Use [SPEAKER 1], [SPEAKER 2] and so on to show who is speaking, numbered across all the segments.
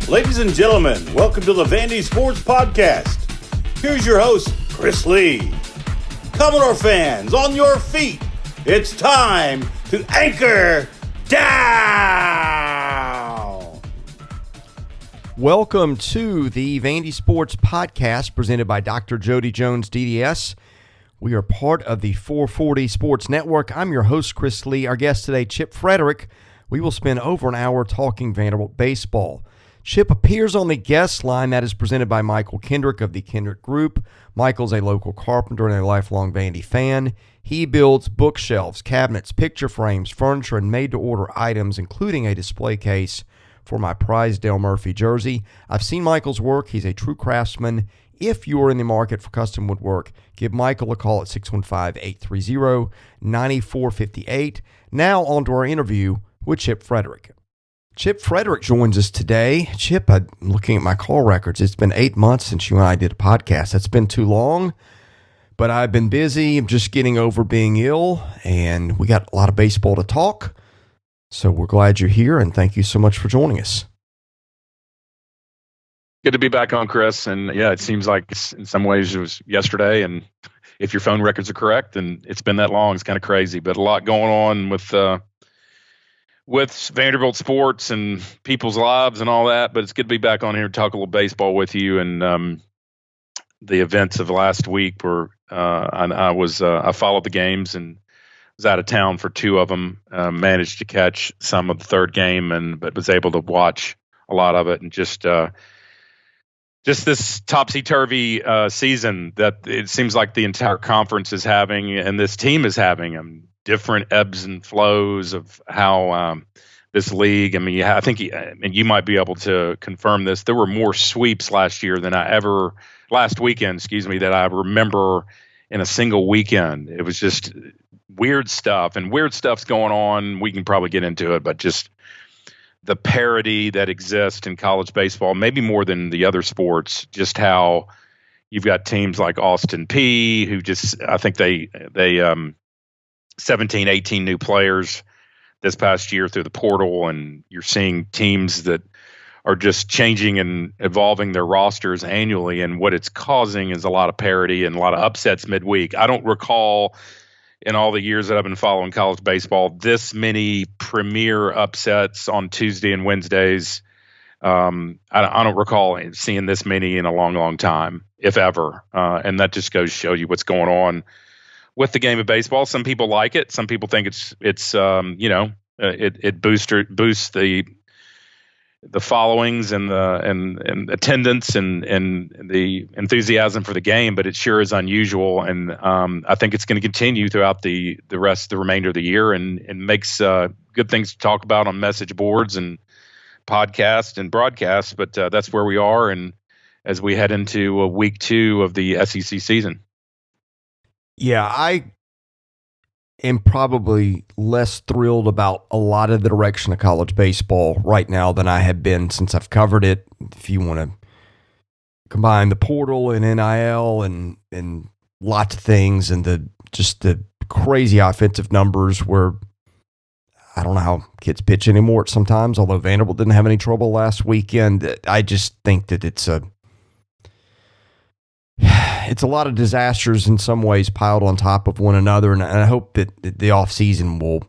[SPEAKER 1] Ladies and gentlemen, welcome to the Vandy Sports Podcast. Here's your host, Chris Lee. Commodore fans, on your feet. It's time to anchor down.
[SPEAKER 2] Welcome to the Vandy Sports Podcast presented by Dr. Jody Jones, DDS. We are part of the 440 Sports Network. I'm your host, Chris Lee. Our guest today, Chip Fridrich. We will spend over an hour talking Vanderbilt baseball. Chip appears on the guest line that is presented by Michael Kendrick of the Kendrick Group. Michael's a local carpenter and a lifelong Vandy fan. He builds bookshelves, cabinets, picture frames, furniture, and made-to-order items, including a display case for my prized Dale Murphy jersey. I've seen Michael's work. He's a true craftsman. If you are in the market for custom woodwork, give Michael a call at 615-830-9458. Now on to our interview with Chip Fridrich. Chip Fridrich joins us today. Chip, I'm looking at my call records. It's been 8 months since you and I did a podcast. That's been too long, but I've been busy. I'm just getting over being ill, and we got a lot of baseball to talk. So we're glad you're here, and thank you so much for joining us.
[SPEAKER 3] Good to be back on, Chris. And yeah, it seems like in some ways it was yesterday. And if your phone records are correct, and it's been that long, it's kind of crazy. But a lot going on with Vanderbilt sports and people's lives and all that. But it's good to be back on here to talk a little baseball with you. And the events of last week were I followed the games and was out of town for two of them. Managed to catch some of the third game, but was able to watch a lot of it, and just this topsy-turvy season that it seems like the entire conference is having, and this team is having. Different ebbs and flows of how this league. I mean, I think, and you might be able to confirm this. There were more sweeps last weekend, that I remember in a single weekend. It was just weird stuff, and weird stuff's going on. We can probably get into it, but just the parity that exists in college baseball, maybe more than the other sports, just how you've got teams like Austin Peay, who just, I think they 17, 18 new players this past year through the portal, and you're seeing teams that are just changing and evolving their rosters annually, and what it's causing is a lot of parity and a lot of upsets midweek. I don't recall in all the years that I've been following college baseball this many premier upsets on Tuesday and Wednesdays. I don't recall seeing this many in a long, long time, if ever, and that just goes to show you what's going on with the game of baseball. Some people like it. Some people think it boosts the followings and the attendance and the enthusiasm for the game, but it sure is unusual. And I think it's going to continue throughout the remainder of the year, and makes good things to talk about on message boards and podcasts and broadcasts. But that's where we are, and as we head into week 2 of the SEC season.
[SPEAKER 2] Yeah, I am probably less thrilled about a lot of the direction of college baseball right now than I have been since I've covered it. If you want to combine the portal and NIL and lots of things, and the crazy offensive numbers where I don't know how kids pitch anymore sometimes, although Vanderbilt didn't have any trouble last weekend. I just think that it's a lot of disasters in some ways piled on top of one another, and I hope that the offseason will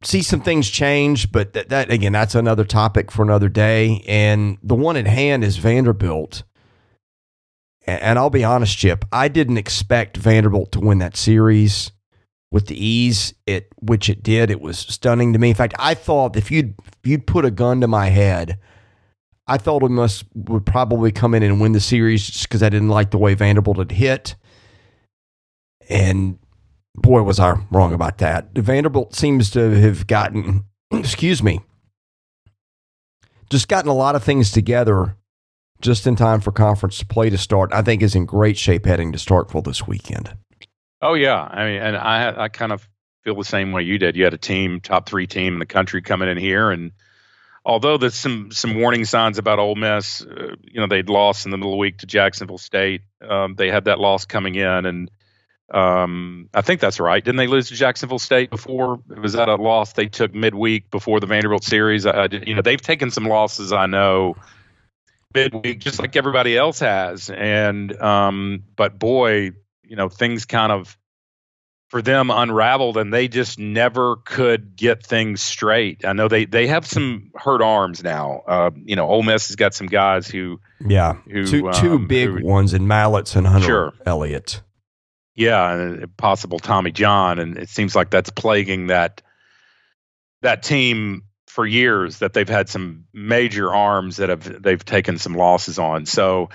[SPEAKER 2] see some things change, but that again, that's another topic for another day. And the one at hand is Vanderbilt. And I'll be honest, Chip, I didn't expect Vanderbilt to win that series with the ease which it did. It was stunning to me. In fact, I thought if you'd put a gun to my head, I thought Ole Miss would probably come in and win the series just because I didn't like the way Vanderbilt had hit. And boy, was I wrong about that. Vanderbilt seems to have gotten, just gotten a lot of things together just in time for conference play to start. I think is in great shape heading to Starkville this weekend.
[SPEAKER 3] Oh, yeah. I mean, and I kind of feel the same way you did. You had a top 3 team in the country coming in here, and although there's some warning signs about Ole Miss, they'd lost in the middle of the week to Jacksonville State. They had that loss coming in, and I think that's right. Didn't they lose to Jacksonville State before? Was that a loss they took midweek before the Vanderbilt series? They've taken some losses, I know, midweek, just like everybody else has. And but boy, things kind of for them unraveled, and they just never could get things straight. I know they have some hurt arms now. Ole Miss has got some guys who
[SPEAKER 2] two big ones in Mallets and Hunter Elliott.
[SPEAKER 3] Yeah, and possible Tommy John, and it seems like that's plaguing that team for years. That they've had some major arms that they've taken some losses on. So,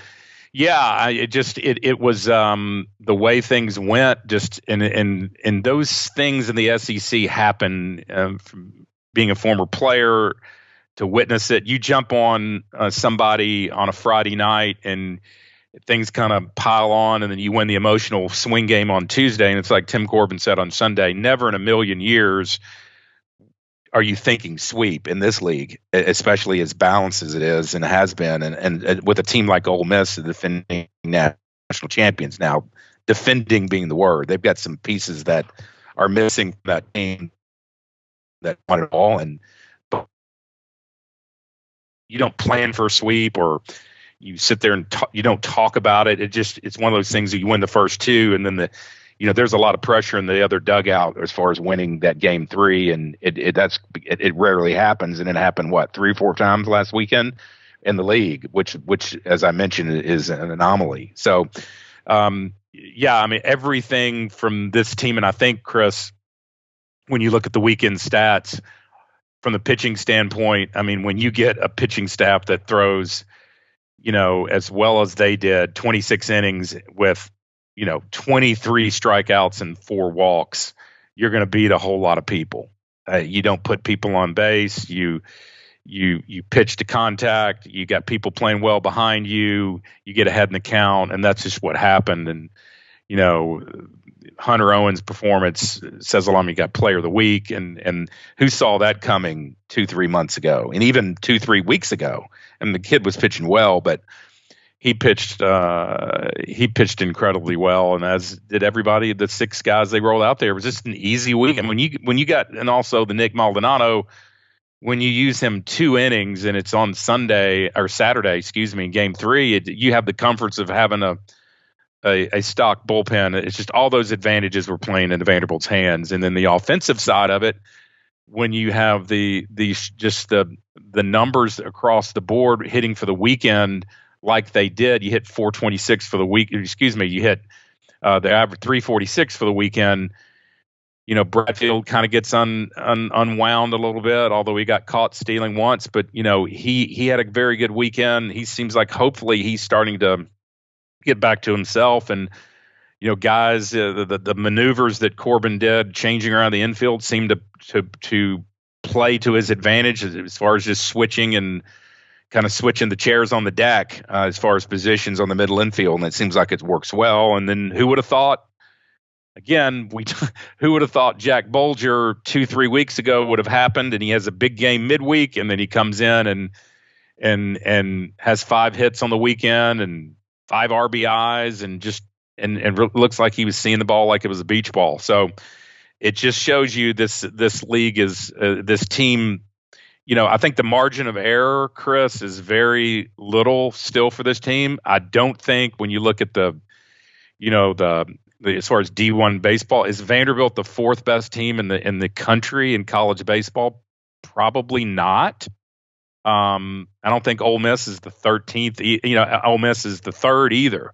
[SPEAKER 3] yeah, it was the way things went. Just and those things in the SEC happen. From being a former player to witness it, you jump on somebody on a Friday night and things kind of pile on, and then you win the emotional swing game on Tuesday. And it's like Tim Corbin said on Sunday, never in a million years are you thinking sweep in this league, especially as balanced as it is and has been. And with a team like Ole Miss, the defending national champions now, defending being the word, they've got some pieces that are missing from that team that want it all. But you don't plan for a sweep, or you sit there and you don't talk about it. It's one of those things that you win the first two, and then there's a lot of pressure in the other dugout as far as winning that game 3, and it rarely happens. And it happened 3 or 4 times last weekend in the league, which as I mentioned is an anomaly. So, everything from this team, and I think, Chris, when you look at the weekend stats from the pitching standpoint, when you get a pitching staff that throws as well as they did, 26 innings with, 23 strikeouts and 4 walks, you're going to beat a whole lot of people. You don't put people on base. You pitch to contact. You got people playing well behind you. You get ahead in the count, and that's just what happened. And, Hunter Owens' performance says a lot. You got player of the week, and who saw that coming 2-3 months ago, and even 2-3 weeks ago? And the kid was pitching well, but he pitched incredibly well, and as did everybody. The 6 guys they rolled out there. It was just an easy week. And when you got, and also the Nick Maldonado, when you use him 2 innings and it's on Saturday, in game 3, you have the comforts of having a stock bullpen. It's just all those advantages were playing into Vanderbilt's hands. And then the offensive side of it, when you have the numbers across the board hitting for the weekend like they did, you hit 426 for the week. Excuse me, you hit the average 346 for the weekend. Bradfield kind of gets unwound a little bit, although he got caught stealing once. But he had a very good weekend. He seems like hopefully he's starting to get back to himself. And guys, the maneuvers that Corbin did, changing around the infield, seemed to play to his advantage as far as just switching and kind of switching the chairs on the deck as far as positions on the middle infield, and it seems like it works well. And then who would have thought? Again, who would have thought Jack Bolger 2-3 weeks ago would have happened? And he has a big game midweek, and then he comes in and has 5 hits on the weekend and 5 RBIs, and looks like he was seeing the ball like it was a beach ball. So it just shows you this league is this team. I think the margin of error, Chris, is very little still for this team. I don't think when you look at the as far as D1 baseball, is Vanderbilt the 4th best team in the country in college baseball? Probably not. I don't think Ole Miss is the 13th. Ole Miss is the 3rd either.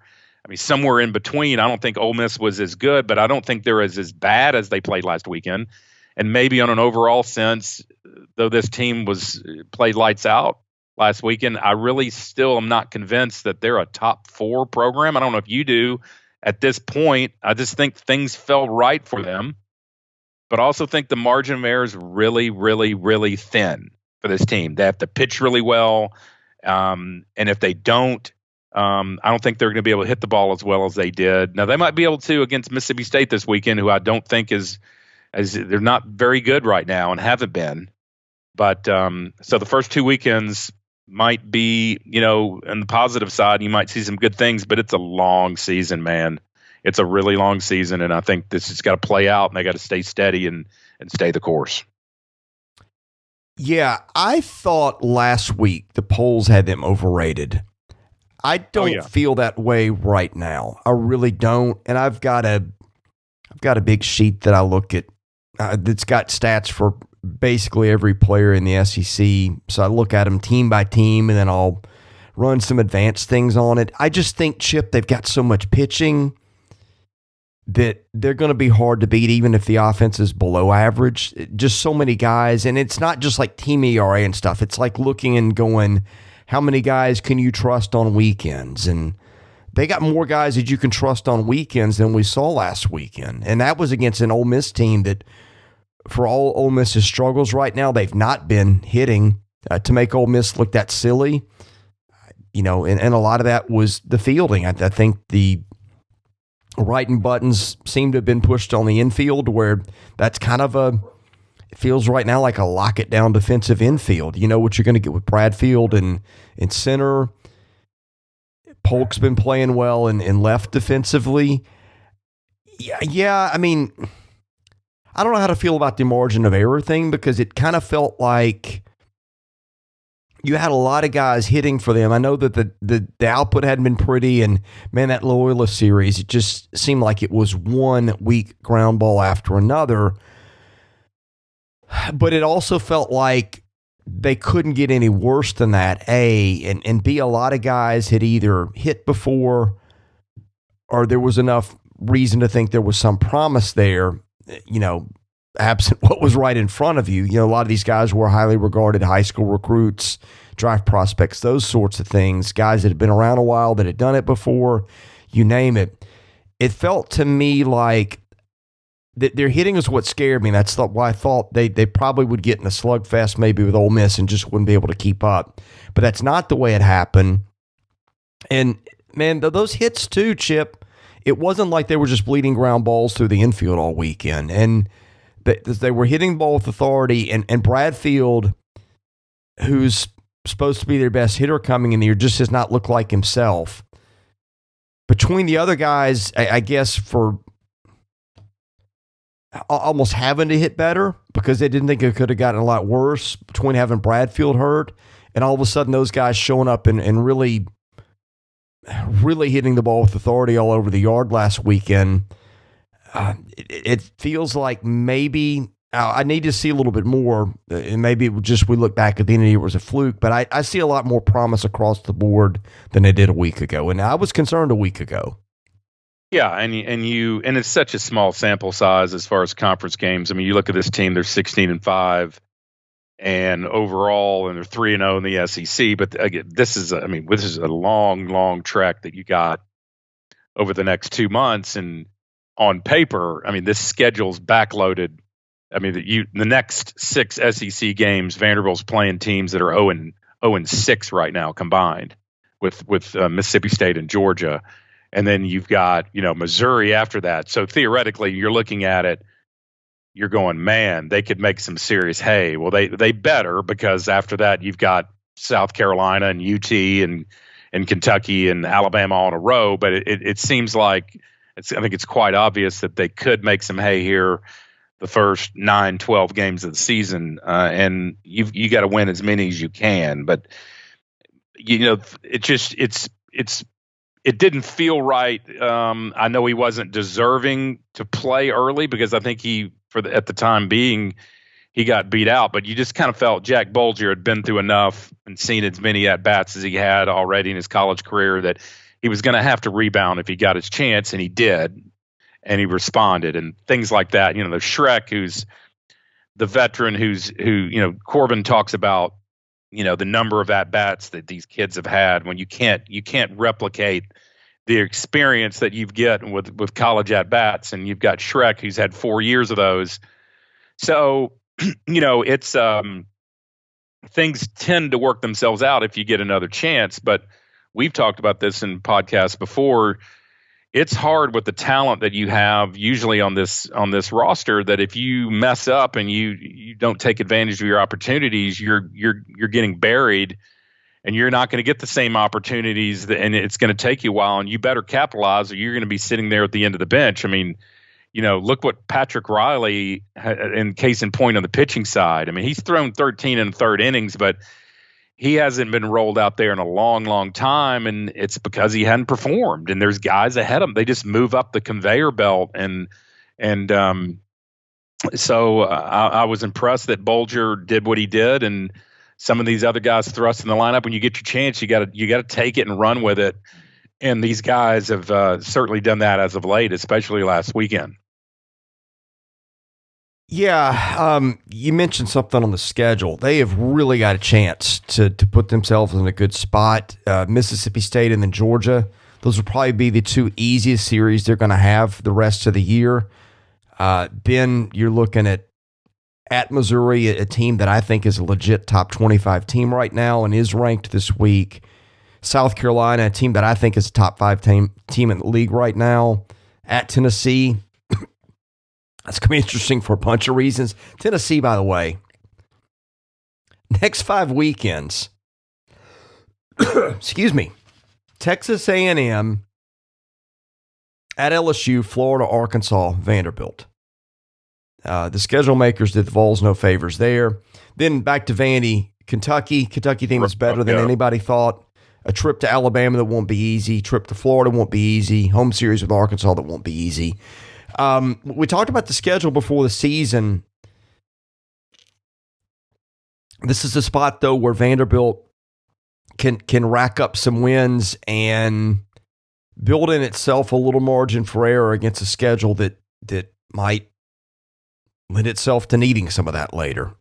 [SPEAKER 3] Somewhere in between. I don't think Ole Miss was as good, but I don't think they're as bad as they played last weekend. And maybe on an overall sense, though this team played lights out last weekend, I really still am not convinced that they're a top 4 program. I don't know if you do at this point. I just think things fell right for them, but I also think the margin of error is really, really, really thin for this team. They have to pitch really well. And if they don't, I don't think they're going to be able to hit the ball as well as they did. Now, they might be able to against Mississippi State this weekend, who I don't think they're not very good right now and haven't been. But so the first 2 weekends might be, on the positive side, you might see some good things, but it's a long season, man. it's a really long season, and I think this has got to play out, and they got to stay steady and stay the course.
[SPEAKER 2] Yeah, I thought last week the polls had them overrated. I don't feel that way right now. I really don't. And I've got a big sheet that I look at that's got stats for basically every player in the SEC. So I look at them team by team, and then I'll run some advanced things on it. I just think, Chip, they've got so much pitching that they're going to be hard to beat even if the offense is below average. Just so many guys, and it's not just like team ERA and stuff. It's like looking and going, how many guys can you trust on weekends? And they got more guys that you can trust on weekends than we saw last weekend. And that was against an Ole Miss team that, for all Ole Miss's struggles right now, they've not been hitting to make Ole Miss look that silly. And a lot of that was the fielding. I think the writing buttons seem to have been pushed on the infield, where that's kind of it feels right now like a lock it down defensive infield. You know what you're going to get with Bradfield and in center. Polk's been playing well in left defensively. Yeah. I mean, I don't know how to feel about the margin of error thing, because it kind of felt like you had a lot of guys hitting for them. I know that the output hadn't been pretty, and man, that Loyola series, it just seemed like it was one weak ground ball after another. But it also felt like they couldn't get any worse than that, A, and B, a lot of guys had either hit before or there was enough reason to think there was some promise there, absent what was right in front of you. A lot of these guys were highly regarded high school recruits, draft prospects, those sorts of things, guys that had been around a while, that had done it before, you name it. It felt to me like their hitting is what scared me. That's why I thought they probably would get in a slugfest maybe with Ole Miss and just wouldn't be able to keep up. But that's not the way it happened. And, man, those hits too, Chip, it wasn't like they were just bleeding ground balls through the infield all weekend. And they were hitting the ball with authority, and Bradfield, who's supposed to be their best hitter coming in the year, just does not look like himself. Between the other guys, I guess for almost having to hit better because they didn't think it could have gotten a lot worse, between having Bradfield hurt and all of a sudden those guys showing up and really hitting the ball with authority all over the yard last weekend. It feels like maybe I need to see a little bit more, and maybe it we look back at the end of the year, it was a fluke, but I see a lot more promise across the board than I did a week ago, and I was concerned a week ago.
[SPEAKER 3] Yeah, and it's such a small sample size as far as conference games. I mean, you look at this team; they're 16-5, and overall, and they're 3-0 in the SEC. But again, this is a long trek that you got over the next 2 months. And on paper, I mean, this schedule's backloaded. I mean, the next 6 SEC games, Vanderbilt's playing teams that are 0-6 right now combined, with Mississippi State and Georgia. And then you've got, Missouri after that. So theoretically, you're looking at it, you're going, man, they could make some serious hay. Well, they better, because after that, you've got South Carolina and UT and Kentucky and Alabama all in a row. But it seems like I think it's quite obvious that they could make some hay here the first 9-12 games of the season. And you got to win as many as you can. But, it didn't feel right. I know he wasn't deserving to play early because I think at the time being, he got beat out. But you just kind of felt Jack Bolger had been through enough and seen as many at-bats as he had already in his college career that he was going to have to rebound if he got his chance, and he did. And he responded and things like that. The Shrek, who's the veteran, who Corbin talks about, the number of at-bats that these kids have had when you can't replicate the experience that you get with college at-bats. And you've got Shrek, who's had 4 years of those. So, it's things tend to work themselves out if you get another chance. But we've talked about this in podcasts before. It's hard with the talent that you have usually on this roster, that if you mess up and you don't take advantage of your opportunities, you're getting buried. and you're not going to get the same opportunities, and it's going to take you a while, and you better capitalize, or you're going to be sitting there at the end of the bench. I mean, look what Patrick Riley, in case in point on the pitching side. I mean, he's thrown 13 in the third innings, but he hasn't been rolled out there in a long, long time, and it's because he hadn't performed. And there's guys ahead of him; they just move up the conveyor belt, so I was impressed that Bolger did what he did, and some of these other guys thrust in the lineup. When you get your chance, you got to take it and run with it. And these guys have certainly done that as of late, especially last weekend.
[SPEAKER 2] Yeah, you mentioned something on the schedule. They have really got a chance to put themselves in a good spot. Mississippi State and then Georgia. Those will probably be the two easiest series they're going to have the rest of the year. Then you're looking at Missouri, a team that I think is a legit top 25 team right now and is ranked this week. South Carolina, a team that I think is a top 5 team in the league right now. At Tennessee. That's going to be interesting for a bunch of reasons. Tennessee, by the way, next 5 weekends, excuse me, Texas A&M, at LSU, Florida, Arkansas, Vanderbilt. The schedule makers did the Vols no favors there. Then back to Vandy, Kentucky. Kentucky team is better than anybody thought. A trip to Alabama that won't be easy. Trip to Florida won't be easy. Home series with Arkansas that won't be easy. We talked about the schedule before the season. This is a spot, though, where Vanderbilt can rack up some wins and build in itself a little margin for error against a schedule that might lend itself to needing some of that later.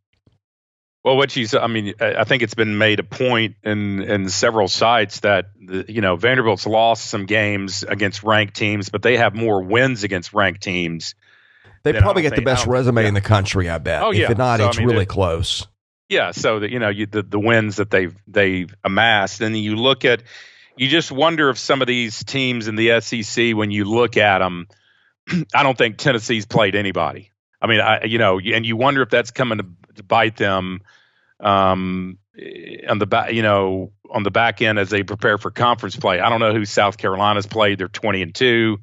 [SPEAKER 3] Well, I think it's been made a point in several sites that Vanderbilt's lost some games against ranked teams, but they have more wins against ranked teams.
[SPEAKER 2] They probably get the best resume in the country, I bet.
[SPEAKER 3] Oh, yeah.
[SPEAKER 2] If not, it's really close.
[SPEAKER 3] Yeah. So that the wins that they've amassed, and you look at, you just wonder if some of these teams in the SEC, when you look at them, I don't think Tennessee's played anybody. I mean, and you wonder if that's coming to bite them on the back end as they prepare for conference play. I don't know who South Carolina's played. They're 20-2.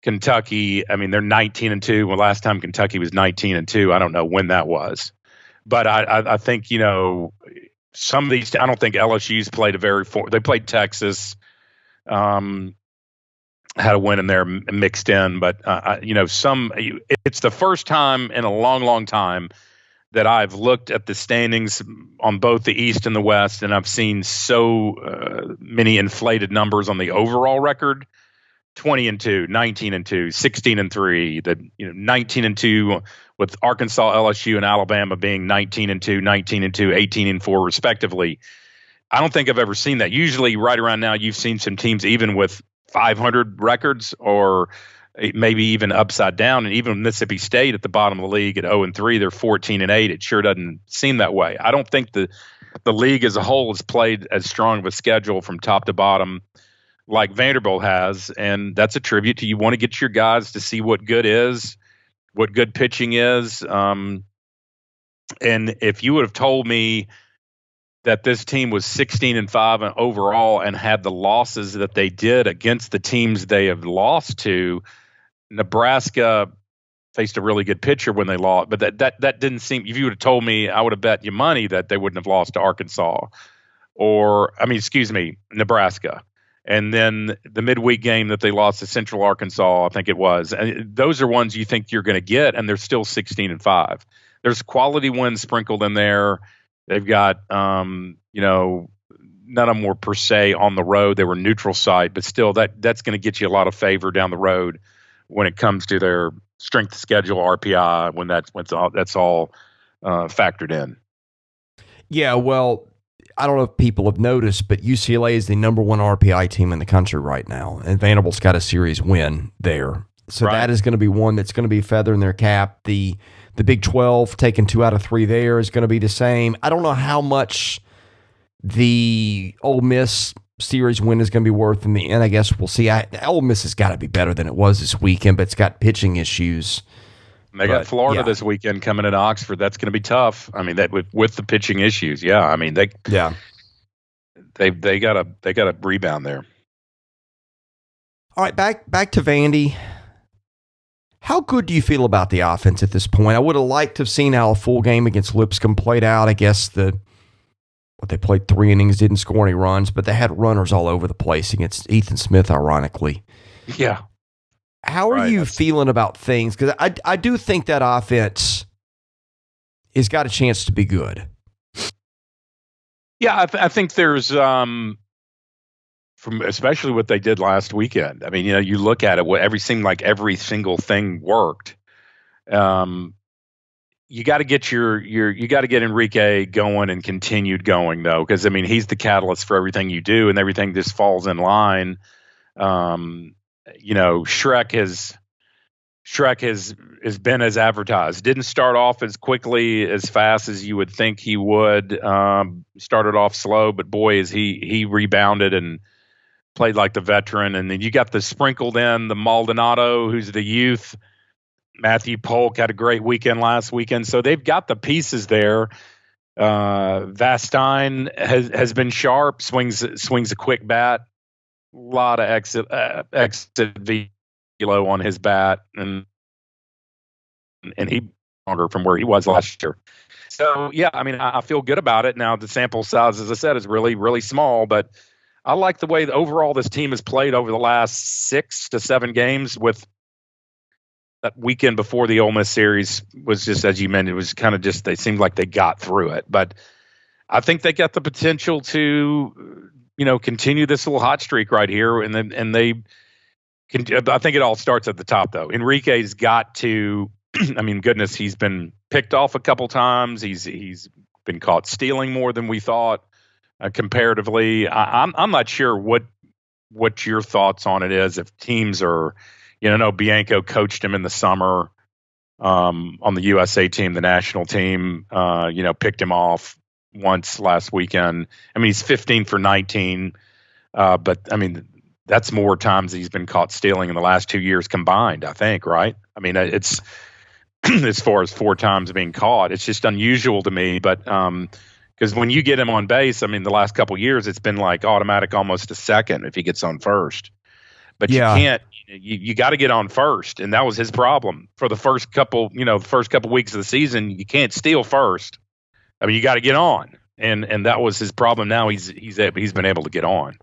[SPEAKER 3] Kentucky, I mean, they're 19-2. Well, last time Kentucky was 19-2. I don't know when that was, but I think some of these. I don't think LSU's played they played Texas. Had a win in there mixed in, but it's the first time in a long, long time that I've looked at the standings on both the East and the West, and I've seen so many inflated numbers on the overall record: 20-2, 19-2, 16-3. The 19-2 with Arkansas, LSU, and Alabama being 19-2, 19-2, 18-4 respectively. I don't think I've ever seen that. Usually, right around now, you've seen some teams even with 500 records, or maybe even upside down. And even Mississippi State at the bottom of the league at 0-3, they're 14-8. It sure doesn't seem that way. I don't think the league as a whole has played as strong of a schedule from top to bottom like Vanderbilt has, and that's a tribute to, you want to get your guys to see what good is, what good pitching is. And if you would have told me that this team was 16-5 overall and had the losses that they did against the teams they have lost to, Nebraska faced a really good pitcher when they lost, but that didn't seem. If you would have told me, I would have bet you money that they wouldn't have lost to Arkansas, Nebraska. And then the midweek game that they lost to Central Arkansas, I think it was. And those are ones you think you're going to get, and they're still 16-5. There's quality wins sprinkled in there. They've got, none of them were per se on the road. They were neutral site, but still that's going to get you a lot of favor down the road when it comes to their strength schedule, RPI, when that's all factored in. Yeah,
[SPEAKER 2] well, I don't know if people have noticed, but UCLA is the number 1 RPI team in the country right now, and Vanderbilt's got a series win there. So that is going to be one that's going to be a feather in their cap. The Big 12 taking 2 out of 3 there is going to be the same. I don't know how much the Ole Miss series win is going to be worth in the end. I guess we'll see. Ole Miss has got to be better than it was this weekend, but it's got pitching issues.
[SPEAKER 3] They got Florida this weekend coming in Oxford. That's going to be tough. I mean, that with the pitching issues. Yeah. I mean, they got a rebound there.
[SPEAKER 2] All right, back to Vandy. How good do you feel about the offense at this point? I would have liked to have seen how a full game against Lipscomb played out. I guess they played 3 innings, didn't score any runs, but they had runners all over the place against Ethan Smith, ironically.
[SPEAKER 3] Yeah.
[SPEAKER 2] How are you feeling about things? Because I do think that offense has got a chance to be good.
[SPEAKER 3] Yeah, I think there's from especially what they did last weekend. I mean, you look at it, seemed like every single thing worked. You got to get you got to get Enrique going and continued going though, because I mean he's the catalyst for everything you do, and everything just falls in line. Shrek has been as advertised. Didn't start off as quickly, as fast as you would think he would. Started off slow, but boy, is he rebounded and played like the veteran. And then you got the sprinkled in the Maldonado, who's the youth. Matthew Polk had a great weekend last weekend, so they've got the pieces there. Vastine has been sharp, swings a quick bat, a lot of exit velo on his bat, and he longer from where he was last year. So yeah, I mean, I feel good about it. Now the sample size, as I said, is really, really small, but I like the way that overall this team has played over the last 6 to 7 games. With that weekend before the Ole Miss series was just, as you mentioned, it was kind of just, they seemed like they got through it. But I think they got the potential to, continue this little hot streak right here. And they can, I think it all starts at the top though. Enrique's got to, I mean, goodness, he's been picked off a couple times. He's been caught stealing more than we thought. Comparatively, I'm not sure what your thoughts on it is. If teams are, Bianco coached him in the summer on the USA team, the national team. Picked him off once last weekend. I mean, he's 15 for 19, but I mean that's more times he's been caught stealing in the last 2 years combined. I think, right? I mean, it's as far as 4 times being caught, it's just unusual to me, but. Because when you get him on base, I mean, the last couple of years, it's been like automatic almost a second if he gets on first. But you can't. You got to get on first, and that was his problem for the first couple weeks of the season. You can't steal first. I mean, you got to get on, and that was his problem. Now he's been able to get on.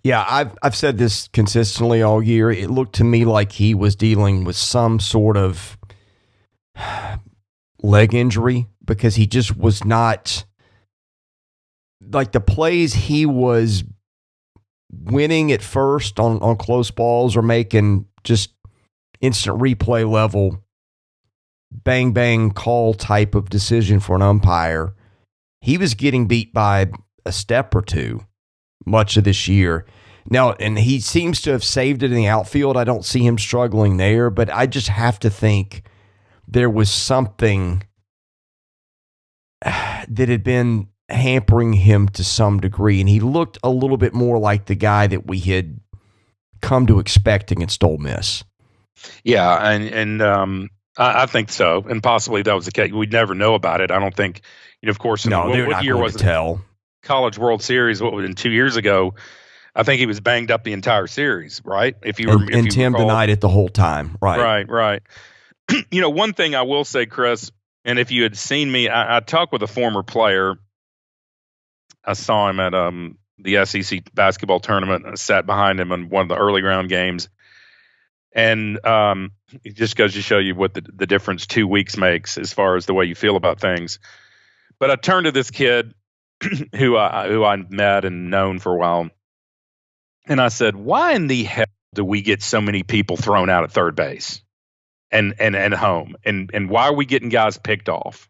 [SPEAKER 2] Yeah, I've said this consistently all year. It looked to me like he was dealing with some sort of leg injury because he just was not. Like the plays he was winning at first on close balls or making just instant replay level bang bang call type of decision for an umpire, he was getting beat by a step or two much of this year. Now, and he seems to have saved it in the outfield. I don't see him struggling there, but I just have to think there was something that had been hampering him to some degree, and he looked a little bit more like the guy that we had come to expect against Ole Miss.
[SPEAKER 3] Yeah, and I think so, and possibly that was the case. We'd never know about it. I don't think, of course. What year was it?
[SPEAKER 2] Tell.
[SPEAKER 3] College World Series? What was it, 2 years ago? I think he was banged up the entire series, right? If you
[SPEAKER 2] Tim denied it the whole time, right?
[SPEAKER 3] Right. One thing I will say, Chris, and if you had seen me, I talked with a former player. I saw him at the SEC basketball tournament. I sat behind him in one of the early round games. And it just goes to show you what the difference 2 weeks makes as far as the way you feel about things. But I turned to this kid who I met and known for a while. And I said, why in the hell do we get so many people thrown out at third base and home? And why are we getting guys picked off?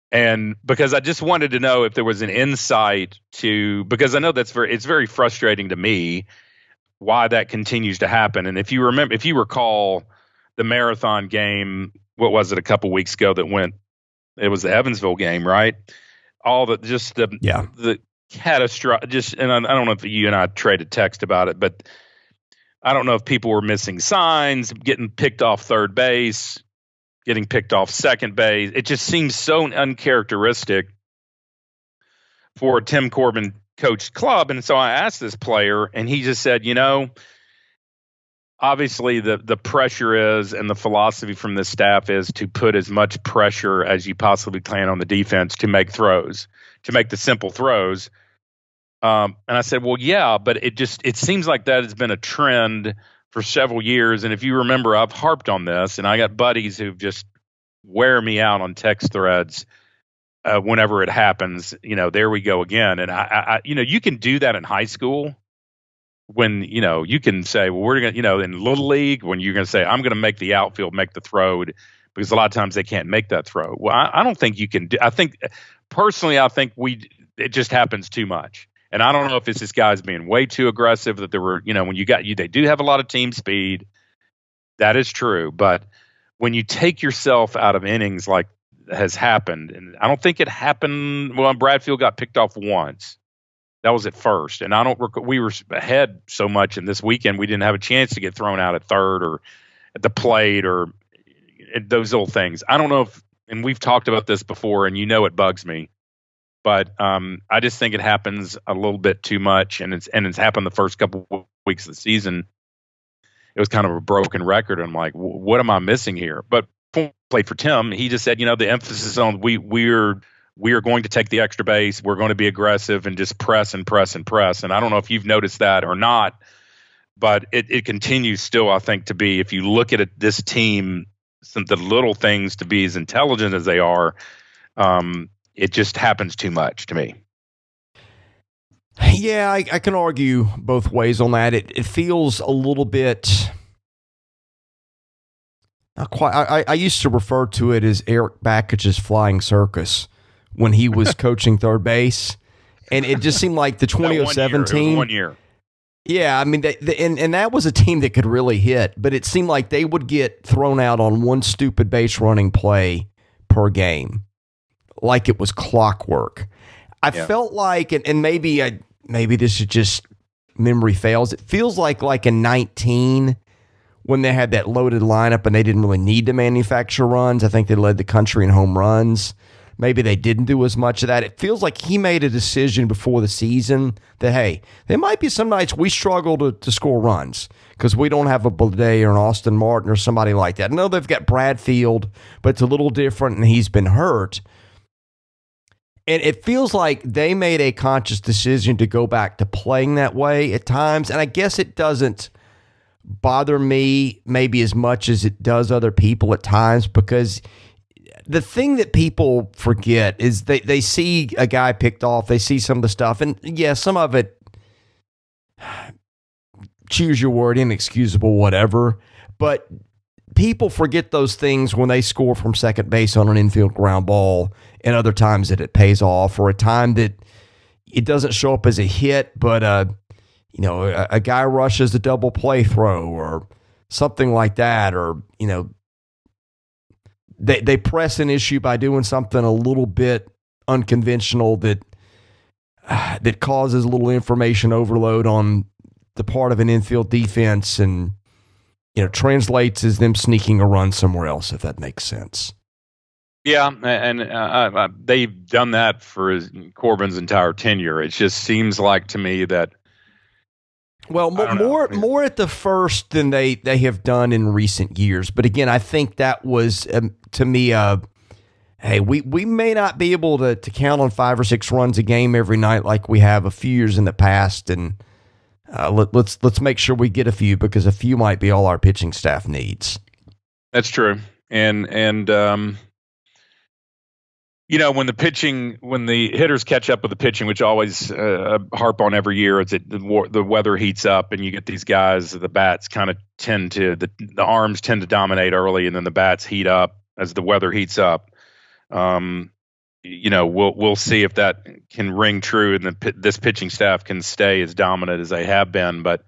[SPEAKER 3] And because I just wanted to know if there was an insight to, because I know it's very frustrating to me why that continues to happen. And if you recall the marathon game, what was it, a couple weeks ago it was the Evansville game, right? The catastrophic, and I don't know if you and I traded text about it, but I don't know if people were missing signs, getting picked off third base, getting picked off second base. It just seems so uncharacteristic for Tim Corbin coached club. And so I asked this player, and he just said, obviously the pressure is, and the philosophy from the staff is to put as much pressure as you possibly can on the defense to make throws, to make the simple throws. And I said, well, yeah, but it seems like that has been a trend for several years. And if you remember, I've harped on this, and I got buddies who just wear me out on text threads whenever it happens. There we go again. And I you can do that in high school when, you can say, well, we're going to, in Little League, when you're going to say, I'm going to make the outfield make the throw, because a lot of times they can't make that throw. Well, I don't think you can do. I think it just happens too much. And I don't know if it's this guy's being way too aggressive, that there were, when they do have a lot of team speed. That is true. But when you take yourself out of innings like has happened, and I don't think it happened, Bradfield got picked off once. That was at first. And we were ahead so much in this weekend, we didn't have a chance to get thrown out at third or at the plate or those little things. I don't know and we've talked about this before, and it bugs me. But I just think it happens a little bit too much, and it's happened the first couple of weeks of the season. It was kind of a broken record. And I'm like, what am I missing here? But played for Tim, he just said, the emphasis on we are going to take the extra base, we're going to be aggressive and just press and press and press. And I don't know if you've noticed that or not, but it continues still, I think, to be, if you look at this team, the little things to be as intelligent as they are. It just happens too much to me.
[SPEAKER 2] Yeah, I can argue both ways on that. It feels a little bit not quite. I used to refer to it as Eric Bakkich's flying circus when he was coaching third base, and it just seemed like the 2007 team.
[SPEAKER 3] 1 year.
[SPEAKER 2] Yeah, I mean, and that was a team that could really hit, but it seemed like they would get thrown out on one stupid base running play per game, like it was clockwork. I felt like, and maybe this is just memory fails. It feels like in 19 when they had that loaded lineup and they didn't really need to manufacture runs. I think they led the country in home runs. Maybe they didn't do as much of that. It feels like he made a decision before the season that, hey, there might be some nights we struggle to score runs because we don't have a Blade or an Austin Martin or somebody like that. I know they've got Bradfield, but it's a little different, and he's been hurt. And it feels like they made a conscious decision to go back to playing that way at times. And I guess it doesn't bother me maybe as much as it does other people at times, because the thing that people forget is they see a guy picked off, they see some of the stuff, and yeah, some of it, choose your word, inexcusable, whatever, but people forget those things when they score from second base on an infield ground ball, and other times that it pays off, or a time that it doesn't show up as a hit, but a guy rushes a double play throw or something like that, or they press an issue by doing something a little bit unconventional that causes a little information overload on the part of an infield defense, and translates as them sneaking a run somewhere else, if that makes sense.
[SPEAKER 3] Yeah, and they've done that for Corbin's entire tenure. It just seems like to me that,
[SPEAKER 2] well, more at the first than they have done in recent years. But again, I think that was to me, hey, we may not be able to count on 5 or 6 runs a game every night like we have a few years in the past, and let's make sure we get a few, because a few might be all our pitching staff needs.
[SPEAKER 3] That's true, and when the hitters catch up with the pitching, which I always harp on every year, is that the weather heats up and you get these guys, the bats kind of the arms tend to dominate early, and then the bats heat up as the weather heats up. We'll see if that can ring true, and this pitching staff can stay as dominant as they have been. But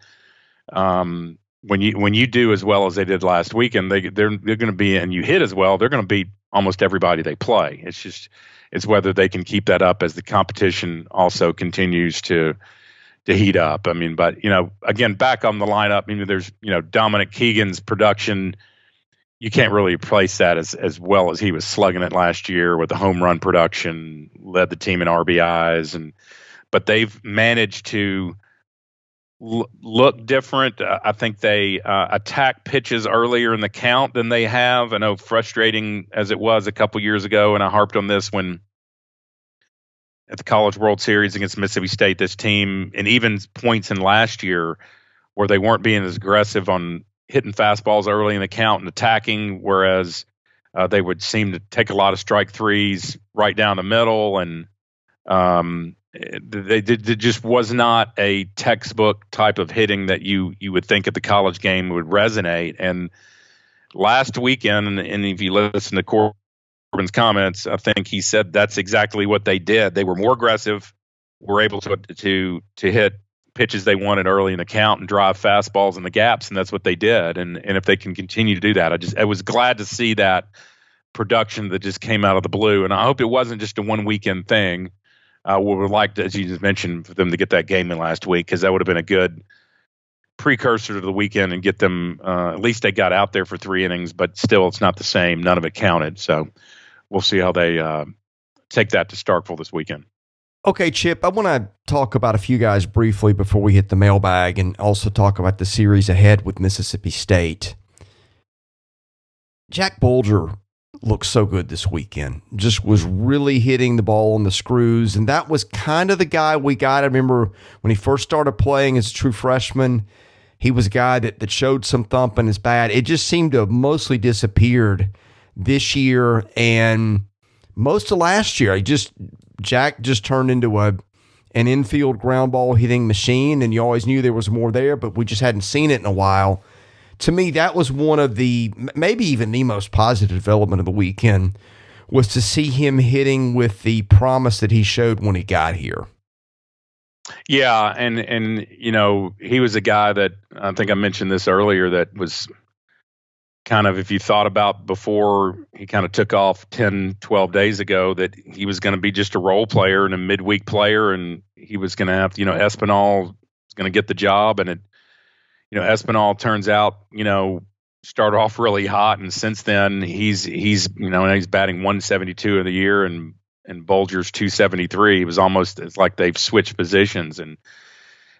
[SPEAKER 3] when you do as well as they did last weekend, they're going to be, and you hit as well, they're going to beat almost everybody they play. It's whether they can keep that up as the competition also continues to heat up. I mean, but again, back on the lineup, there's Dominic Keegan's production. You can't really replace that as well as he was slugging it last year with the home run production, led the team in RBIs, and but they've managed to look different. I think they attack pitches earlier in the count than they have. I know, frustrating as it was a couple years ago, and I harped on this when at the College World Series against Mississippi State, this team, and even points in last year where they weren't being as aggressive on hitting fastballs early in the count and attacking, whereas they would seem to take a lot of strike threes right down the middle, and it just was not a textbook type of hitting that you would think at the college game would resonate. And last weekend, and if you listen to Corbin's comments, I think he said that's exactly what they did. They were more aggressive, were able to hit pitches they wanted early in the count and drive fastballs in the gaps, and that's what they did. And if they can continue to do that, I was glad to see that production that just came out of the blue. And I hope it wasn't just a one weekend thing. We would like to, as you just mentioned, for them to get that game in last week, because that would have been a good precursor to the weekend and get them, at least they got out there for 3 innings, but still it's not the same. None of it counted. So we'll see how they take that to Starkville this weekend.
[SPEAKER 2] Okay, Chip, I want to talk about a few guys briefly before we hit the mailbag, and also talk about the series ahead with Mississippi State. Jack Bulger looked so good this weekend. Just was really hitting the ball on the screws, and that was kind of the guy we got. I remember when he first started playing as a true freshman, he was a guy that showed some thump in his bat. It just seemed to have mostly disappeared this year and most of last year. Jack just turned into an infield ground ball hitting machine, and you always knew there was more there, but we just hadn't seen it in a while. To me, that was one of the, maybe even the most positive development of the weekend, was to see him hitting with the promise that he showed when he got here.
[SPEAKER 3] Yeah, and you know, he was a guy that, I think I mentioned this earlier, that was kind of, if you thought about before he kind of took off 10, 12 days ago, that he was going to be just a role player and a midweek player, and he was going to have, Espinal was going to get the job, and Espinal turns out, started off really hot, and since then he's batting 172 of the year, and Bulger's 273. It was almost, it's like they've switched positions, and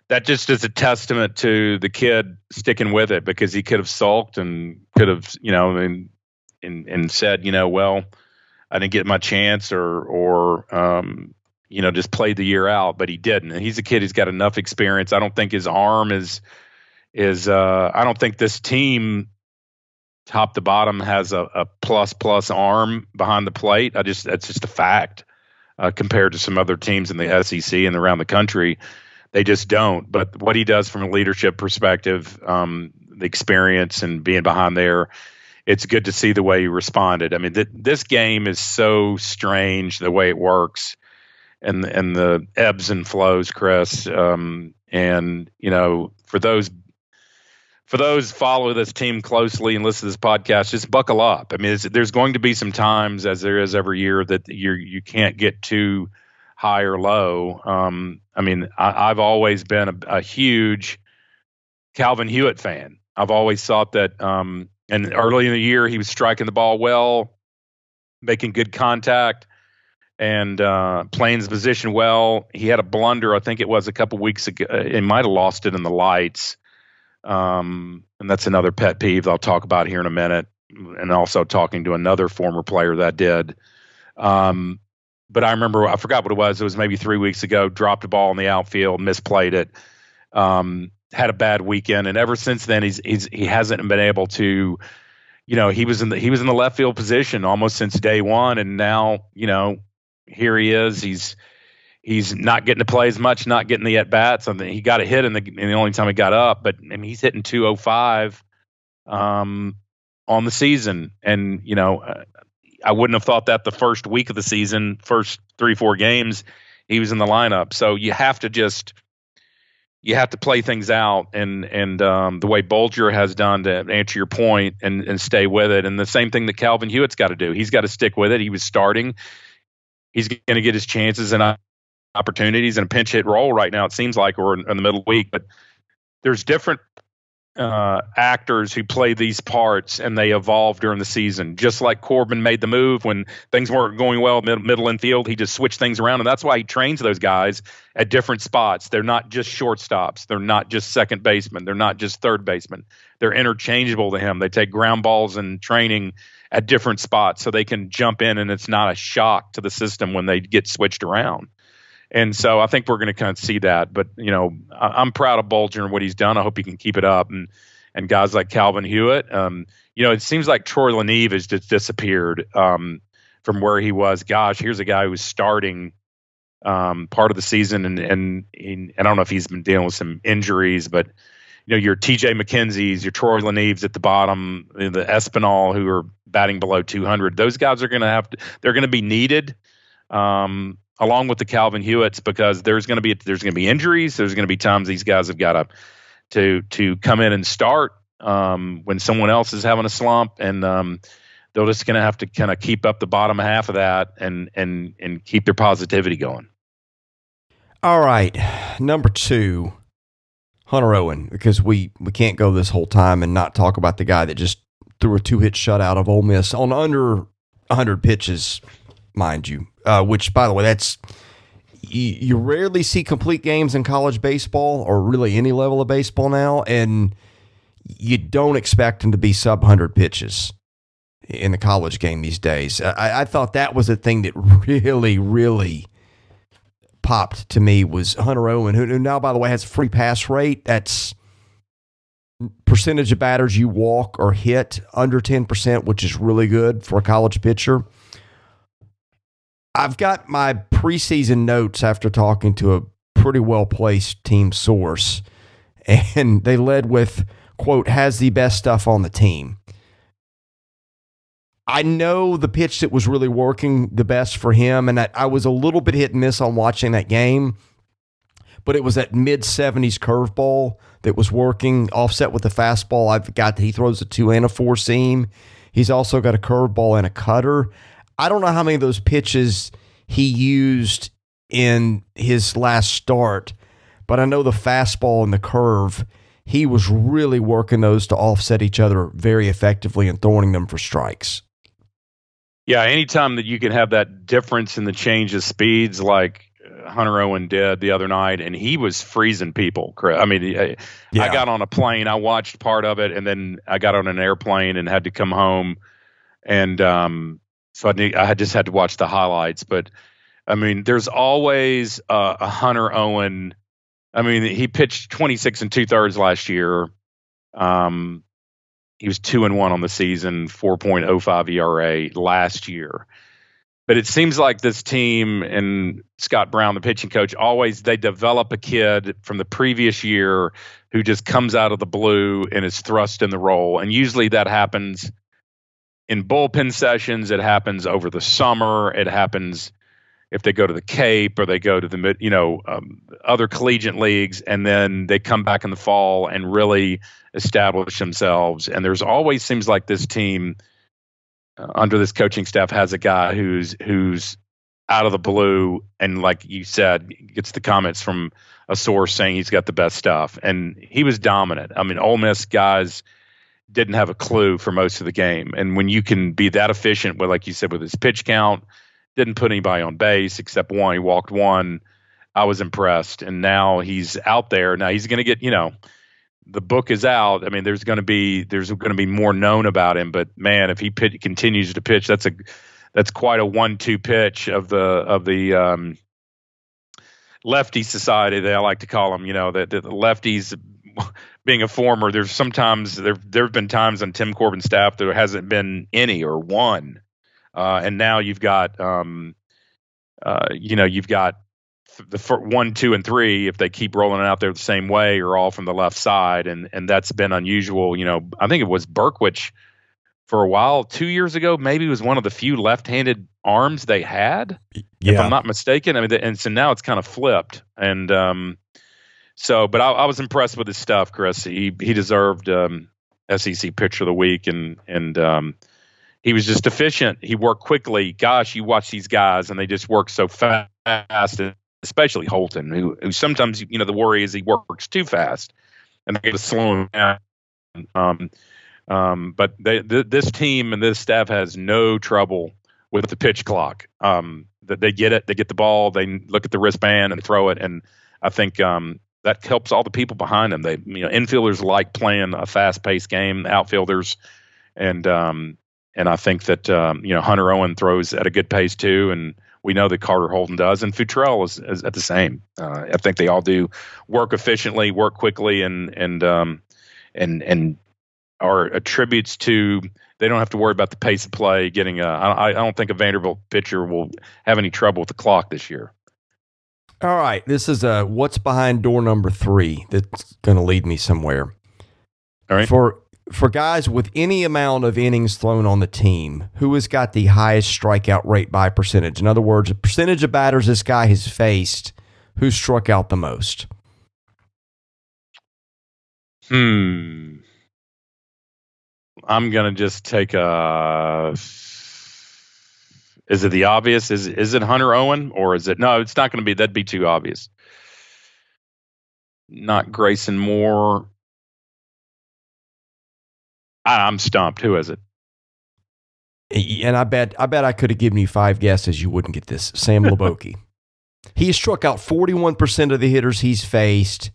[SPEAKER 3] that just is a testament to the kid sticking with it, because he could have sulked and could have, and said, well, I didn't get my chance, or just played the year out, but he didn't. And he's a kid who's got enough experience. I don't think his arm is I don't think this team top to bottom has a plus arm behind the plate. That's just a fact, compared to some other teams in the SEC and around the country. They just don't. But what he does from a leadership perspective, the experience and being behind there, it's good to see the way he responded. I mean, this game is so strange, the way it works, and the ebbs and flows, Chris. For those follow this team closely and listen to this podcast, just buckle up. I mean, there's going to be some times, as there is every year, that you can't get too high or low. I've always been a huge Calvin Hewitt fan. I've always thought that, and early in the year, he was striking the ball well, making good contact, and playing his position well. He had a blunder, I think it was a couple weeks ago. He might have lost it in the lights. And that's another pet peeve I'll talk about here in a minute, and also talking to another former player that did. But I remember, I forgot what it was. It was maybe 3 weeks ago, dropped a ball in the outfield, misplayed it, had a bad weekend. And ever since then, he hasn't been able to, he was in the left field position almost since day one. And now, here he is. He's not getting to play as much, not getting the at bats. I mean, he got a hit in the only time he got up, but he's hitting 205 on the season. And I wouldn't have thought that the first week of the season, first 3-4 games, he was in the lineup. So you have to play things out, and the way Bulger has done, to answer your point, and stay with it. And the same thing that Calvin Hewitt's got to do. He's got to stick with it. He was starting. He's going to get his chances and opportunities in a pinch hit role right now, it seems like, or in the middle of the week. But there's different actors who play these parts, and they evolve during the season. Just like Corbin made the move when things weren't going well middle infield, he just switched things around, and that's why he trains those guys at different spots. They're not just shortstops. They're not just second baseman. They're not just third baseman. They're interchangeable to him. They take ground balls in training at different spots so they can jump in, and it's not a shock to the system when they get switched around. And so I think we're going to kind of see that. But, I'm proud of Bolger and what he's done. I hope he can keep it up. And guys like Calvin Hewitt, it seems like Troy Leneve has just disappeared from where he was. Gosh, here's a guy who was starting part of the season. And I don't know if he's been dealing with some injuries, but, your TJ McKenzie's, your Troy Leneves at the bottom, the Espinal who are batting below 200. Those guys are going to they're going to be needed. Along with the Calvin Hewitts, because there's going to be injuries. There's going to be times these guys have got to come in and start when someone else is having a slump, and they're just going to have to kind of keep up the bottom half of that and keep their positivity going.
[SPEAKER 2] All right, number 2, Hunter Owen, because we can't go this whole time and not talk about the guy that just threw a 2-hit shutout of Ole Miss on under 100 pitches, mind you. Which, by the way, you rarely see complete games in college baseball or really any level of baseball now, and you don't expect them to be sub 100 pitches in the college game these days. I thought that was the thing that really, really popped to me was Hunter Owen, who now, by the way, has a free pass rate. That's percentage of batters you walk or hit under 10%, which is really good for a college pitcher. I've got my preseason notes after talking to a pretty well-placed team source, and they led with, quote, has the best stuff on the team. I know the pitch that was really working the best for him, and I was a little bit hit and miss on watching that game, but it was that mid-70s curveball that was working, offset with the fastball. I've got that he throws a 2 and a 4 seam. He's also got a curveball and a cutter. I don't know how many of those pitches he used in his last start, but I know the fastball and the curve, he was really working those to offset each other very effectively and throwing them for strikes.
[SPEAKER 3] Yeah, anytime that you can have that difference in the change of speeds like Hunter Owen did the other night, and he was freezing people. I mean, I got on a plane, I watched part of it, and then I got on an airplane and had to come home, and so I just had to watch the highlights. But, I mean, there's always a Hunter Owen. I mean, he pitched 26 2/3 last year. He was 2-1 on the season, 4.05 ERA last year. But it seems like this team and Scott Brown, the pitching coach, they develop a kid from the previous year who just comes out of the blue and is thrust in the role. And usually that happens in bullpen sessions. It happens over the summer. It happens if they go to the Cape or they go to the other collegiate leagues, and then they come back in the fall and really establish themselves. And there's always seems like this team under this coaching staff has a guy who's out of the blue, and like you said, gets the comments from a source saying he's got the best stuff, and he was dominant. I mean, Ole Miss guys didn't have a clue for most of the game, and when you can be that efficient with, like you said, with his pitch count, didn't put anybody on base except one. He walked one. I was impressed, and now he's out there. Now he's going to get, the book is out. I mean, there's going to be more known about him. But man, if he continues to pitch, that's quite a 1-2 pitch of the lefty society that I like to call them. The lefties. Being a former, there's sometimes there have been times on Tim Corbin's staff there hasn't been any or one. And now you've got, you've got the 1, 2, and 3. If they keep rolling it out there the same way, are all from the left side, and that's been unusual. I think it was Berkwich for a while 2 years ago. Maybe it was one of the few left-handed arms they had, if I'm not mistaken. I mean, and so now it's kind of flipped, and but I was impressed with his stuff, Chris. He deserved SEC Pitcher of the Week, and he was just efficient. He worked quickly. Gosh, you watch these guys, and they just work so fast, especially Holton, who sometimes, the worry is he works too fast, and they got to slow him down. But this team and this staff has no trouble with the pitch clock. That they get it, they get the ball, they look at the wristband and throw it, and I think that helps all the people behind them. They, infielders like playing a fast-paced game, outfielders, and I think that Hunter Owen throws at a good pace too, and we know that Carter Holden does, and Futrell is at the same. I think they all do work efficiently, work quickly, and are attributes to. They don't have to worry about the pace of play. I don't think a Vanderbilt pitcher will have any trouble with the clock this year.
[SPEAKER 2] All right, this is what's behind door number 3 that's going to lead me somewhere.
[SPEAKER 3] All right.
[SPEAKER 2] For guys with any amount of innings thrown on the team, who has got the highest strikeout rate by percentage? In other words, a percentage of batters this guy has faced, who struck out the most?
[SPEAKER 3] I'm going to just take is it the obvious? Is it Hunter Owen, or is it? No, it's not going to be. That'd be too obvious. Not Grayson Moore. I'm stumped. Who is it?
[SPEAKER 2] And I bet I could have given you 5 guesses. You wouldn't get this. Sam Leboke. He struck out 41% of the hitters he's faced,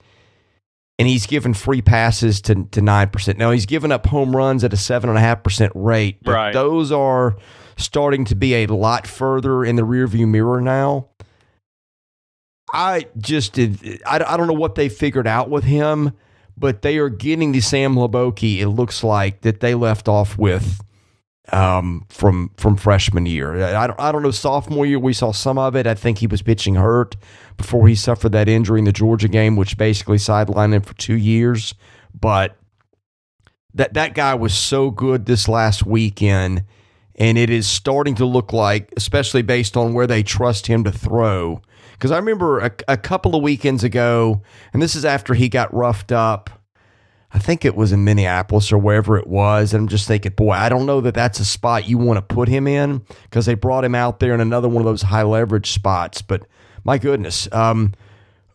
[SPEAKER 2] and he's given free passes to 9%. Now, he's given up home runs at a 7.5% rate, but
[SPEAKER 3] right.
[SPEAKER 2] Those are starting to be a lot further in the rearview mirror now. I don't know what they figured out with him, but they are getting the Sam Leboke, it looks like, that they left off with from freshman year. I don't know, sophomore year we saw some of it. I think he was pitching hurt before he suffered that injury in the Georgia game, which basically sidelined him for 2 years. But that guy was so good this last weekend, and it is starting to look like, especially based on where they trust him to throw. Because I remember a couple of weekends ago, and this is after he got roughed up, I think it was in Minneapolis or wherever it was, and I'm just thinking, boy, I don't know that that's a spot you want to put him in, because they brought him out there in another one of those high-leverage spots. But my goodness,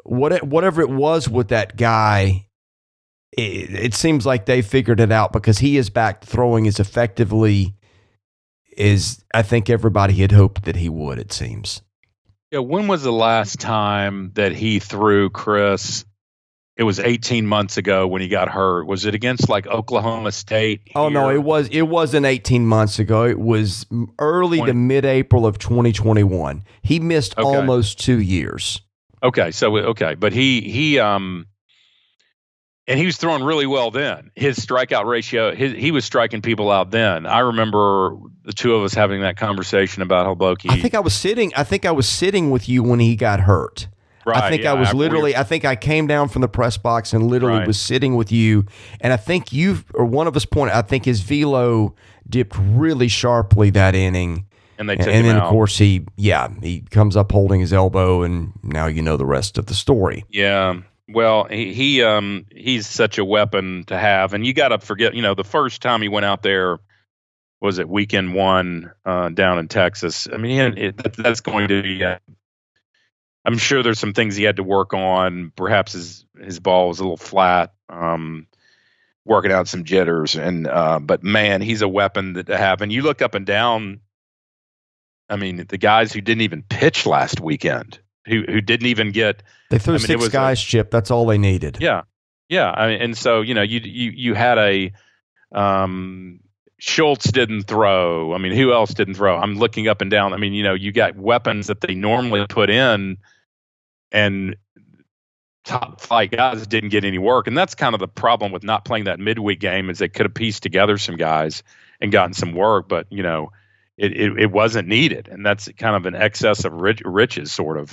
[SPEAKER 2] whatever it was with that guy, it seems like they figured it out, because he is back throwing as effectively as I think everybody had hoped that he would, it seems.
[SPEAKER 3] Yeah, when was the last time that he threw, Chris? It was 18 months ago when he got hurt. Was it against like Oklahoma State?
[SPEAKER 2] Oh, no, it wasn't 18 months ago. It was early to mid-April of 2021. He missed almost 2 years.
[SPEAKER 3] Okay, but and he was throwing really well then. His strikeout ratio, he was striking people out then. I remember the two of us having that conversation about Leboke.
[SPEAKER 2] I think I was sitting with you when he got hurt.
[SPEAKER 3] Right,
[SPEAKER 2] I think I was literally, I think I came down from the press box and literally was sitting with you. And I think one of us pointed, I think his velo dipped really sharply that inning.
[SPEAKER 3] And they took him out.
[SPEAKER 2] Of course, he comes up holding his elbow, and now you know the rest of the story.
[SPEAKER 3] Yeah. Well, he's such a weapon to have. And you got to forget, the first time he went out there was at weekend 1 down in Texas. I mean, that's going to be I'm sure there's some things he had to work on. Perhaps his ball was a little flat, working out some jitters. But man, he's a weapon to have. And you look up and down. I mean, the guys who didn't even pitch last weekend, who didn't even get.
[SPEAKER 2] They threw 6 guys, Chip. That's all they needed.
[SPEAKER 3] Yeah, yeah. I mean, and so you had a Schultz didn't throw. I mean, who else didn't throw? I'm looking up and down. I mean, you got weapons that they normally put in, and top flight guys didn't get any work. And that's kind of the problem with not playing that midweek game, is they could have pieced together some guys and gotten some work, but it wasn't needed. And that's kind of an excess of riches, sort of.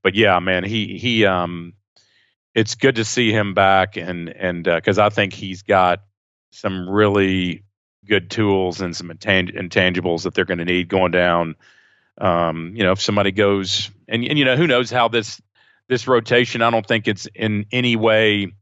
[SPEAKER 3] But yeah, man, he it's good to see him back, and because I think he's got some really good tools and some intangibles that they're going to need going down. If somebody goes and who knows how this rotation, I don't think it's in any way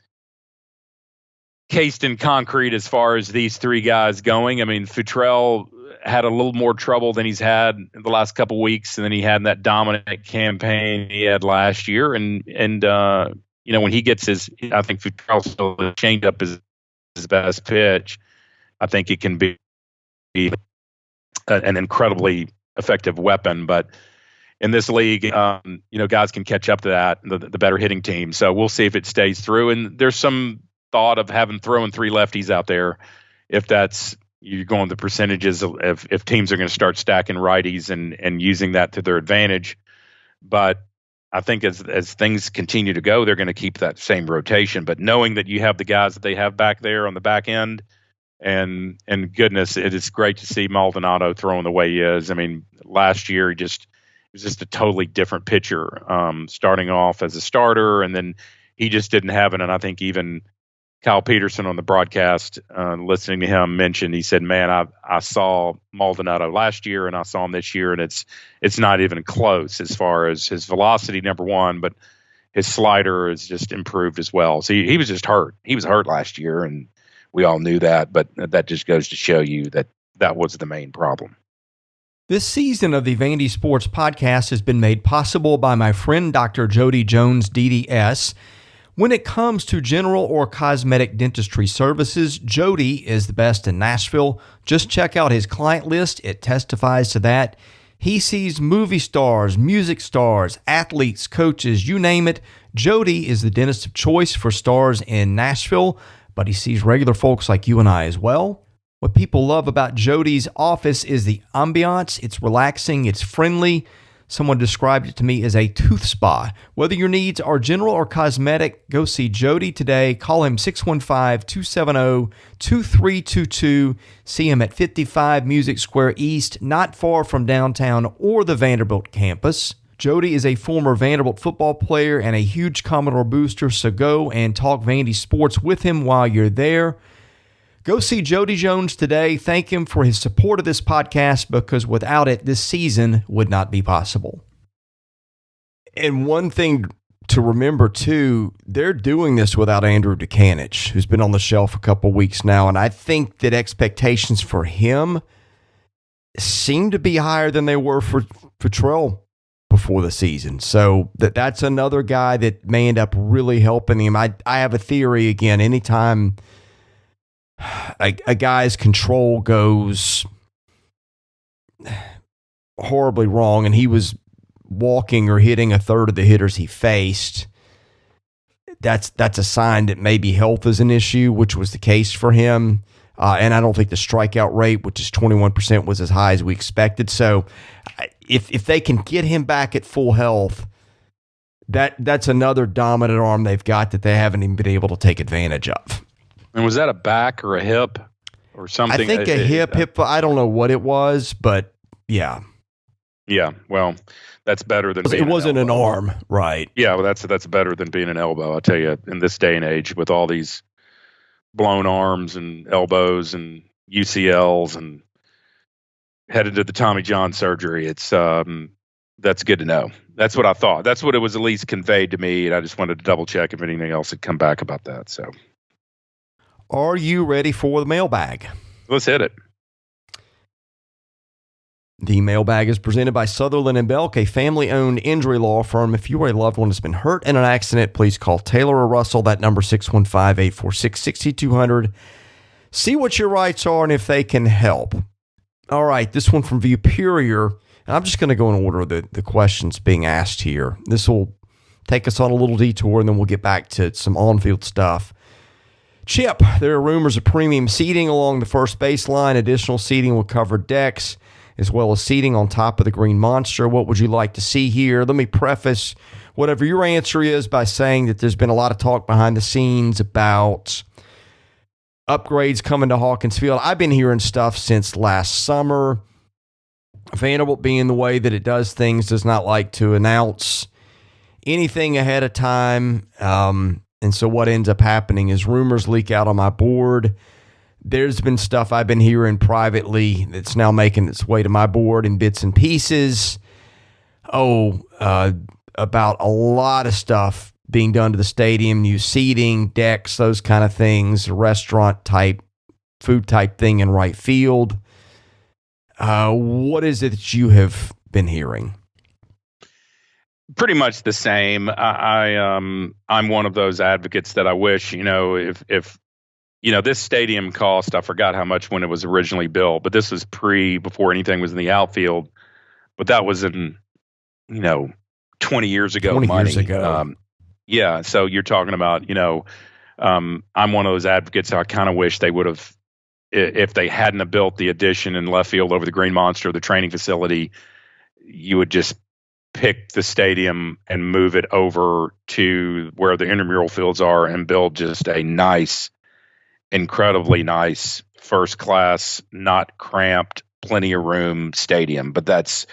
[SPEAKER 3] cased in concrete as far as these 3 guys going. I mean, Futrell had a little more trouble than he's had in the last couple of weeks, and then he had that dominant campaign he had last year. And when he gets I think Futrell still changed up his best pitch, I think it can be an incredibly effective weapon. But in this league, guys can catch up to that, the better hitting team. So we'll see if it stays through. And there's some thought of throwing 3 lefties out there, if that's you're going the percentages of if teams are going to start stacking righties and using that to their advantage. But I think as things continue to go, they're going to keep that same rotation. But knowing that you have the guys that they have back there on the back end, and goodness, it is great to see Maldonado throwing the way he is. I mean, last year he was just a totally different pitcher, starting off as a starter, and then he just didn't have it. And I think even Kyle Peterson on the broadcast, listening to him mention, he said, "Man, I saw Maldonado last year, and I saw him this year, and it's not even close as far as his velocity, number one, but his slider is just improved as well." So he was just hurt. He was hurt last year, and we all knew that. But that just goes to show you that was the main problem.
[SPEAKER 2] This season of the Vandy Sports Podcast has been made possible by my friend Dr. Jody Jones, DDS. When it comes to general or cosmetic dentistry services, Jody is the best in Nashville. Just check out his client list. It testifies to that. He sees movie stars, music stars, athletes, coaches, you name it. Jody is the dentist of choice for stars in Nashville, but he sees regular folks like you and I as well. What people love about Jody's office is the ambiance. It's relaxing. It's friendly. Someone described it to me as a tooth spa. Whether your needs are general or cosmetic, go see Jody today. Call him 615-270-2322. See him at 55 Music Square East, not far from downtown or the Vanderbilt campus. Jody is a former Vanderbilt football player and a huge Commodore booster, so go and talk Vandy sports with him while you're there. Go see Jody Jones today. Thank him for his support of this podcast, because without it, this season would not be possible. And one thing to remember, too, they're doing this without Andrew Dukanich, who's been on the shelf a couple weeks now. And I think that expectations for him seem to be higher than they were for Trell before the season. So that's another guy that may end up really helping him. I have a theory, again, anytime a guy's control goes horribly wrong, and he was walking or hitting a third of the hitters he faced, that's a sign that maybe health is an issue, which was the case for him. And I don't think the strikeout rate, which is 21%, was as high as we expected. So if they can get him back at full health, that's another dominant arm they've got that they haven't even been able to take advantage of.
[SPEAKER 3] And was that a back or a hip or something?
[SPEAKER 2] I think a hip. I don't know what it was, but yeah.
[SPEAKER 3] Yeah, well, that's better than being
[SPEAKER 2] it wasn't an arm, right?
[SPEAKER 3] Yeah, well, that's better than being an elbow. I'll tell you, in this day and age, with all these blown arms and elbows and UCLs and headed to the Tommy John surgery, it's that's good to know. That's what I thought. That's what it was at least conveyed to me, and I just wanted to double check if anything else had come back about that. So,
[SPEAKER 2] are you ready for the mailbag?
[SPEAKER 3] Let's hit it.
[SPEAKER 2] The mailbag is presented by Sutherland & Belk, a family-owned injury law firm. If you or a loved one has been hurt in an accident, please call Taylor or Russell. That number, 615-846-6200. See what your rights are and if they can help. All right, this one from Superior. And I'm just going to go in order of the questions being asked here. This will take us on a little detour, and then we'll get back to some on-field stuff. Chip, there are rumors of premium seating along the first baseline. Additional seating will cover decks, as well as seating on top of the Green Monster. What would you like to see here? Let me preface whatever your answer is by saying that there's been a lot of talk behind the scenes about upgrades coming to Hawkins Field. I've been hearing stuff since last summer. Vanderbilt, being the way that it does things, does not like to announce anything ahead of time. And so what ends up happening is rumors leak out on my board. There's been stuff I've been hearing privately that's now making its way to my board in bits and pieces. About a lot of stuff being done to the stadium, new seating, decks, those kind of things, restaurant type, food type thing in right field. What is it that you have been hearing?
[SPEAKER 3] Pretty much the same. I'm one of those advocates that I wish, if this stadium cost, I forgot how much when it was originally built, but this was before anything was in the outfield. But that was in, 20 years ago
[SPEAKER 2] 20
[SPEAKER 3] money.
[SPEAKER 2] years ago.
[SPEAKER 3] Yeah. So you're talking about, I'm one of those advocates. So I kind of wish they would have, if they hadn't have built the addition in left field over the Green Monster, the training facility, you would just pick the stadium and move it over to where the intramural fields are and build just a nice, incredibly nice, first class, not cramped, plenty of room stadium. But that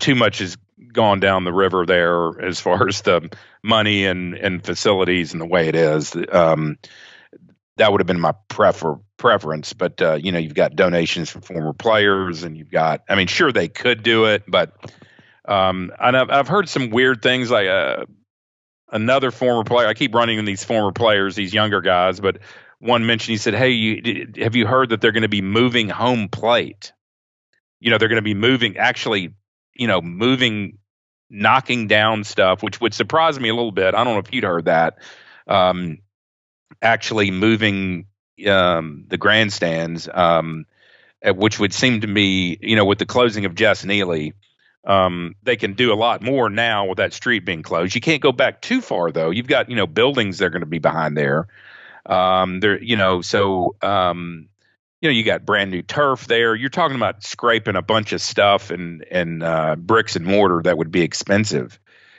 [SPEAKER 3] too much has gone down the river there as far as the money and facilities and the way it is. That would have been my preference. But, you've got donations from former players and sure they could do it, but and I've heard some weird things like another former player. I keep running in these former players, these younger guys, but one mentioned, he said, "Hey, have you heard that they're going to be moving home plate? They're going to be moving, knocking down stuff," which would surprise me a little bit. I don't know if you'd heard that. Actually moving the grandstands, which would seem to me, with the closing of Jess Neely, they can do a lot more now with that street being closed. You can't go back too far though. You've got, buildings that are going to be behind there. You got brand new turf there. You're talking about scraping a bunch of stuff and bricks and mortar that would be expensive.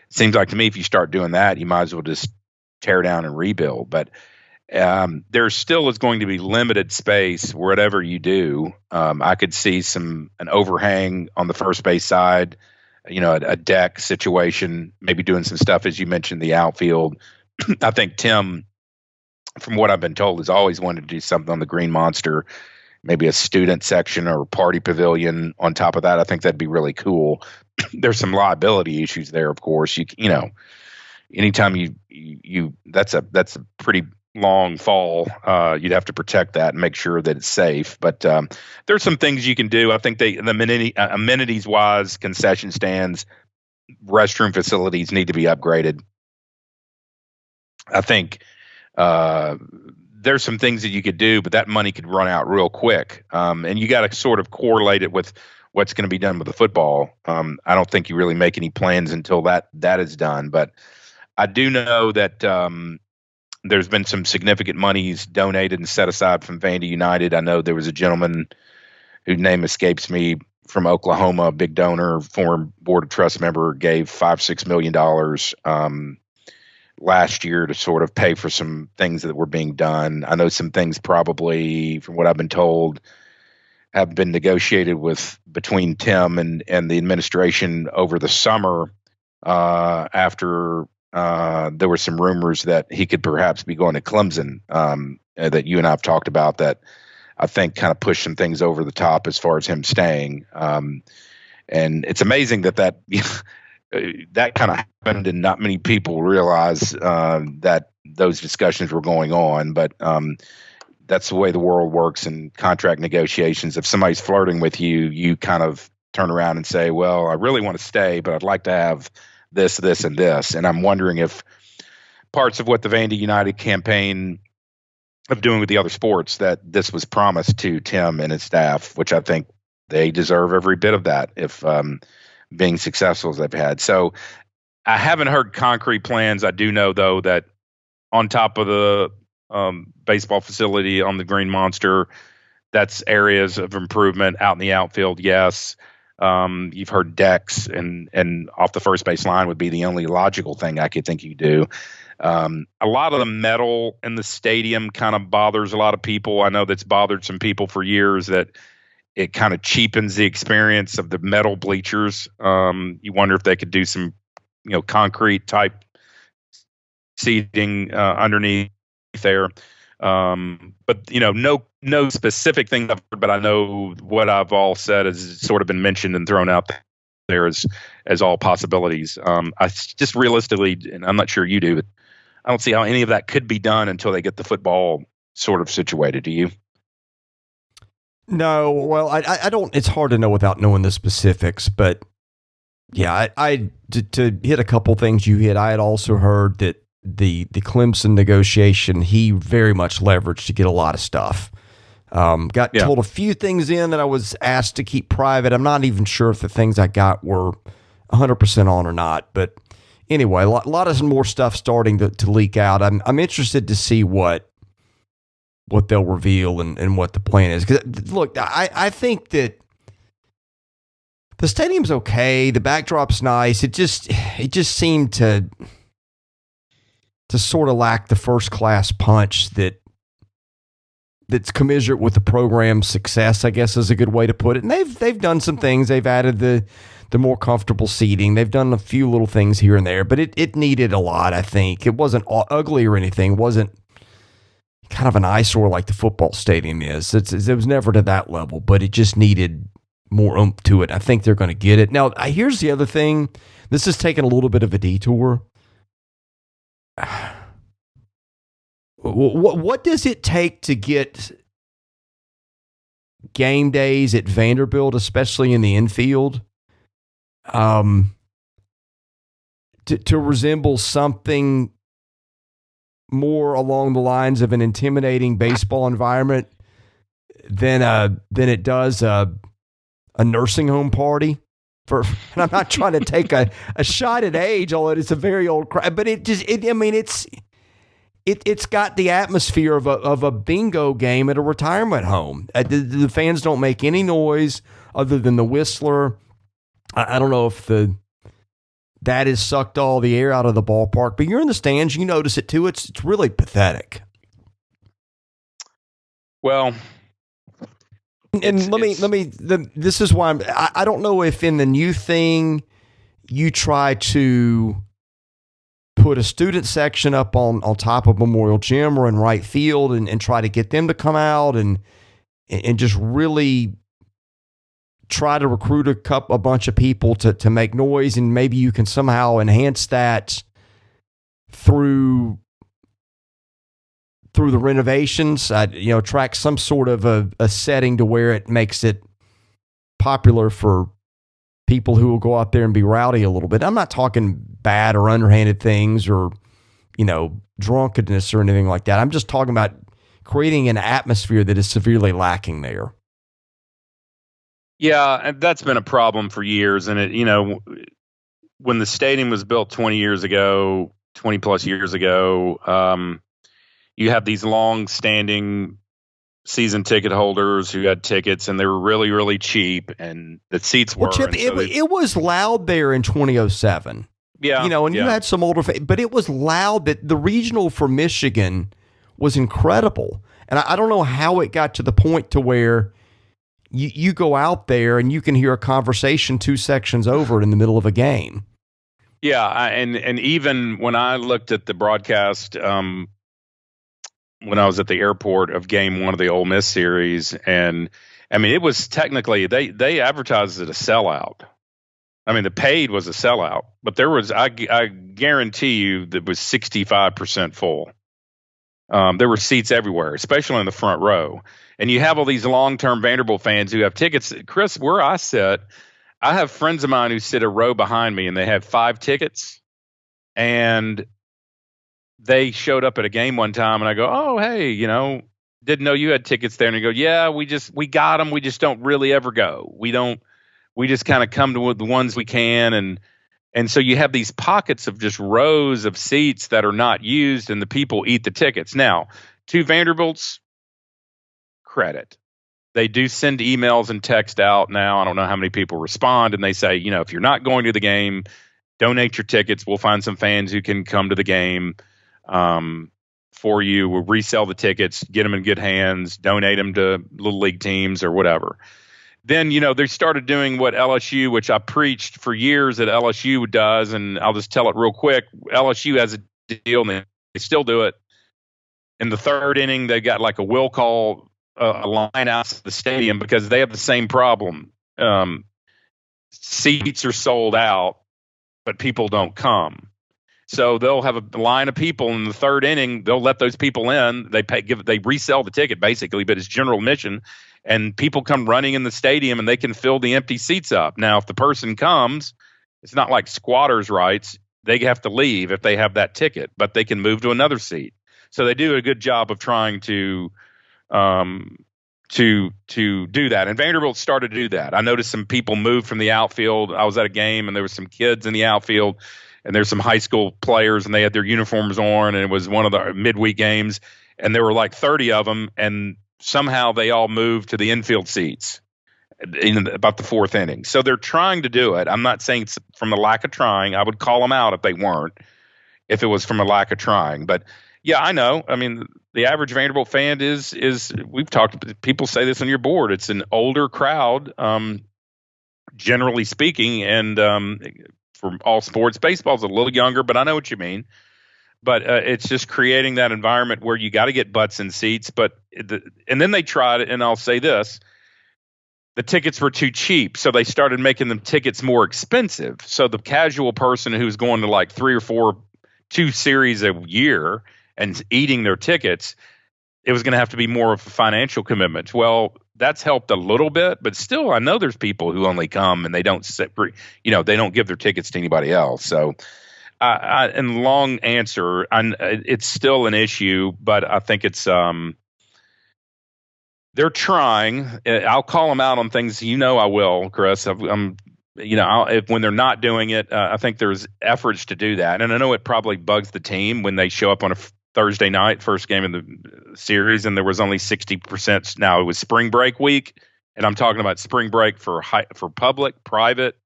[SPEAKER 3] It seems like to me, if you start doing that, you might as well just tear down and rebuild. But there still is going to be limited space whatever you do. I could see an overhang on the first base side, a deck situation, maybe doing some stuff, as you mentioned, the outfield. I think Tim, from what I've been told, has always wanted to do something on the Green Monster, maybe a student section or a party pavilion on top of that. I think that'd be really cool. There's some liability issues there, of course. Anytime that's a pretty long fall, you'd have to protect that and make sure that it's safe. But there's some things you can do. I think the amenities wise, concession stands, restroom facilities need to be upgraded. I think there's some things that you could do, but that money could run out real quick. And you got to sort of correlate it with what's going to be done with the football. I don't think you really make any plans until that is done. But I do know that there's been some significant monies donated and set aside from Vandy United. I know there was a gentleman whose name escapes me from Oklahoma, a big donor, former board of trust member, gave $5-6 million last year to sort of pay for some things that were being done. I know some things probably, from what I've been told, have been negotiated between Tim and the administration over the summer after there were some rumors that he could perhaps be going to Clemson that you and I have talked about, that I think kind of pushed some things over the top as far as him staying. And it's amazing that that kind of happened and not many people realize that those discussions were going on. But that's the way the world works in contract negotiations. If somebody's flirting with you, you kind of turn around and say, well, I really want to stay, but I'd like to have this, this, and this. And I'm wondering if parts of what the Vandy United campaign of doing with the other sports, that this was promised to Tim and his staff, which I think they deserve every bit of that if being successful as they've had. So I haven't heard concrete plans. I do know, though, that on top of the baseball facility on the Green Monster, that's areas of improvement out in the outfield. Yes. You've heard decks and off the first base line would be the only logical thing I could think you do. A lot of the metal in the stadium kind of bothers a lot of people. I know that's bothered some people for years, that it kind of cheapens the experience of the metal bleachers. You wonder if they could do some, concrete type seating underneath there. But no specific thing, but I know what I've all said has sort of been mentioned and thrown out there as all possibilities. I just realistically, and I'm not sure you do, but I don't see how any of that could be done until they get the football sort of situated. Do you?
[SPEAKER 2] No, well, I don't. It's hard to know without knowing the specifics, but yeah, to hit a couple things you hit, I had also heard that the Clemson negotiation, he very much leveraged to get a lot of stuff. Got told a few things in that I was asked to keep private. I'm not even sure if the things I got were 100% on or not. But anyway, a lot of more stuff starting to leak out. I'm interested to see what they'll reveal and what the plan is. 'Cause, look, I think that the stadium's okay. The backdrop's nice. It just seemed to sort of lack the first class punch that's commensurate with the program's success, I guess is a good way to put it. And they've done some things. They've added the more comfortable seating. They've done a few little things here and there, but it needed a lot, I think. It wasn't ugly or anything. It wasn't kind of an eyesore like the football stadium is. It was never to that level, but it just needed more oomph to it. I think they're going to get it. Now, here's the other thing. This is taking a little bit of a detour. What does it take to get game days at Vanderbilt, especially in the infield, to resemble something more along the lines of an intimidating baseball environment than it does a nursing home party? And I'm not trying to take a shot at age, although it's a very old crowd, but it's got the atmosphere of a bingo game at a retirement home. The fans don't make any noise other than the whistler. I don't know if that has sucked all the air out of the ballpark, but you're in the stands, you notice it too. It's really pathetic.
[SPEAKER 3] Well,
[SPEAKER 2] and this is why I don't know if in the new thing you try to put a student section up on top of Memorial Gym or in right field and try to get them to come out and just really try to recruit a bunch of people to make noise, and maybe you can somehow enhance that through the renovations, track some sort of a setting to where it makes it popular for people who will go out there and be rowdy a little bit. I'm not talking bad or underhanded things or, drunkenness or anything like that. I'm just talking about creating an atmosphere that is severely lacking there.
[SPEAKER 3] Yeah, and that's been a problem for years. And when the stadium was built 20 plus years ago, you have these long-standing season ticket holders who had tickets, and they were really, really cheap, and the seats were.
[SPEAKER 2] Chip, it was loud there in 2007.
[SPEAKER 3] Yeah,
[SPEAKER 2] you had some older, but it was loud. That the regional for Michigan was incredible, and I don't know how it got to the point to where you go out there and you can hear a conversation 2 sections over in the middle of a game.
[SPEAKER 3] Yeah, and even when I looked at the broadcast. When I was at the airport of game 1 of the Ole Miss series, and it was technically they advertised it a sellout. The paid was a sellout, but there was I guarantee you that was 65% full. There were seats everywhere, especially in the front row. And you have all these long-term Vanderbilt fans who have tickets. Chris, where I sit, I have friends of mine who sit a row behind me, and they have 5 tickets, and they showed up at a game one time, and I go, "Oh, hey, didn't know you had tickets there." And they go, "Yeah, we got them. We just don't really ever go. We just kind of come to the ones we can." And so you have these pockets of just rows of seats that are not used, and the people eat the tickets. Now, to Vanderbilt's credit, they do send emails and text out now. I don't know how many people respond, and they say, if you're not going to the game, donate your tickets. We'll find some fans who can come to the game. For you, we'll resell the tickets, get them in good hands, donate them to little league teams or whatever. Then, they started doing what LSU, which I preached for years that LSU does, and I'll just tell it real quick. LSU has a deal, and they still do it. In the 3rd inning, they got like a will call a line out of the stadium because they have the same problem. Seats are sold out, but people don't come. So they'll have a line of people in the 3rd inning. They'll let those people in. They resell the ticket basically, but it's general admission, and people come running in the stadium and they can fill the empty seats up. Now, if the person comes, it's not like squatters' rights. they have to leave if they have that ticket, but they can move to another seat. So they do a good job of trying to do that. And Vanderbilt started to do that. I noticed some people moved from the outfield. I was at a game and there were some kids in the outfield and there's some high school players and they had their uniforms on, and it was one of the midweek games and there were like 30 of them, and somehow they all moved to the infield seats in about the fourth inning. So they're trying to do it. I'm not saying it's from the lack of trying. I would call them out if they weren't, if it was from a lack of trying. But yeah, I know. I mean, the average Vanderbilt fan is we've talked, people say this on your board, it's an older crowd, generally speaking, and for all sports. Baseball's a little younger, but I know what you mean. But it's just creating that environment where you got to get butts in seats. And then they tried it, and I'll say this, the tickets were too cheap, so they started making them tickets more expensive. So the casual person who's going to like 3 or 4, 2 series a year and eating their tickets, it was going to have to be more of a financial commitment. Well, that's helped a little bit, but still, I know there's people who only come and they don't they don't give their tickets to anybody else. So, in long answer, it's still an issue, but I think it's they're trying. I'll call them out on things. I will, Chris. When they're not doing it, I think there's efforts to do that, and I know it probably bugs the team when they show up on a Thursday night, first game of the series, and there was only 60%. Now it was spring break week, and I'm talking about spring break for public, private.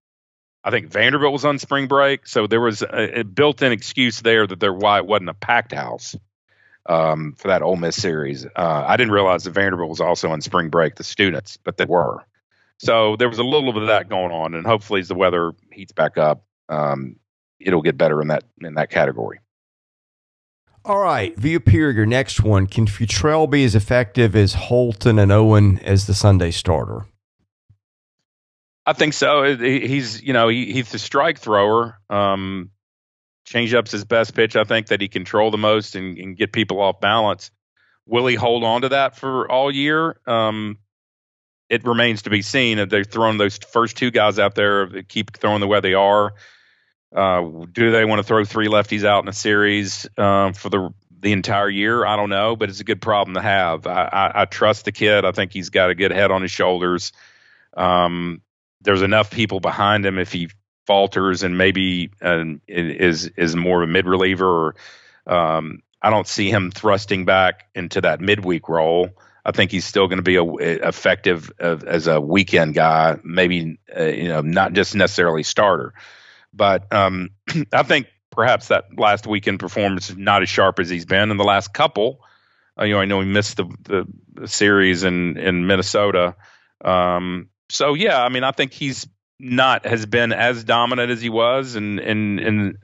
[SPEAKER 3] I think Vanderbilt was on spring break, so there was a built-in excuse there why it wasn't a packed house for that Ole Miss series. I didn't realize that Vanderbilt was also on spring break, the students, but they were. So there was a little bit of that going on, and hopefully as the weather heats back up, it'll get better in that category.
[SPEAKER 2] All right, VP, your next one. Can Futrell be as effective as Holton and Owen as the Sunday starter?
[SPEAKER 3] I think so. He's the strike thrower. Changeup's his best pitch. I think that he control the most and get people off balance. Will he hold on to that for all year? It remains to be seen. If they're throwing those first 2 guys out there, they keep throwing the way they are. Do they want to throw 3 lefties out in a series for the entire year? I don't know, but it's a good problem to have. I trust the kid. I think he's got a good head on his shoulders. There's enough people behind him if he falters and maybe is more of a mid reliever. I don't see him thrusting back into that midweek role. I think he's still going to be effective as a weekend guy, maybe not just necessarily starter. But I think perhaps that last weekend performance is not as sharp as he's been in the last couple. I know he missed the series in Minnesota. So yeah, I mean, I think has been as dominant as he was and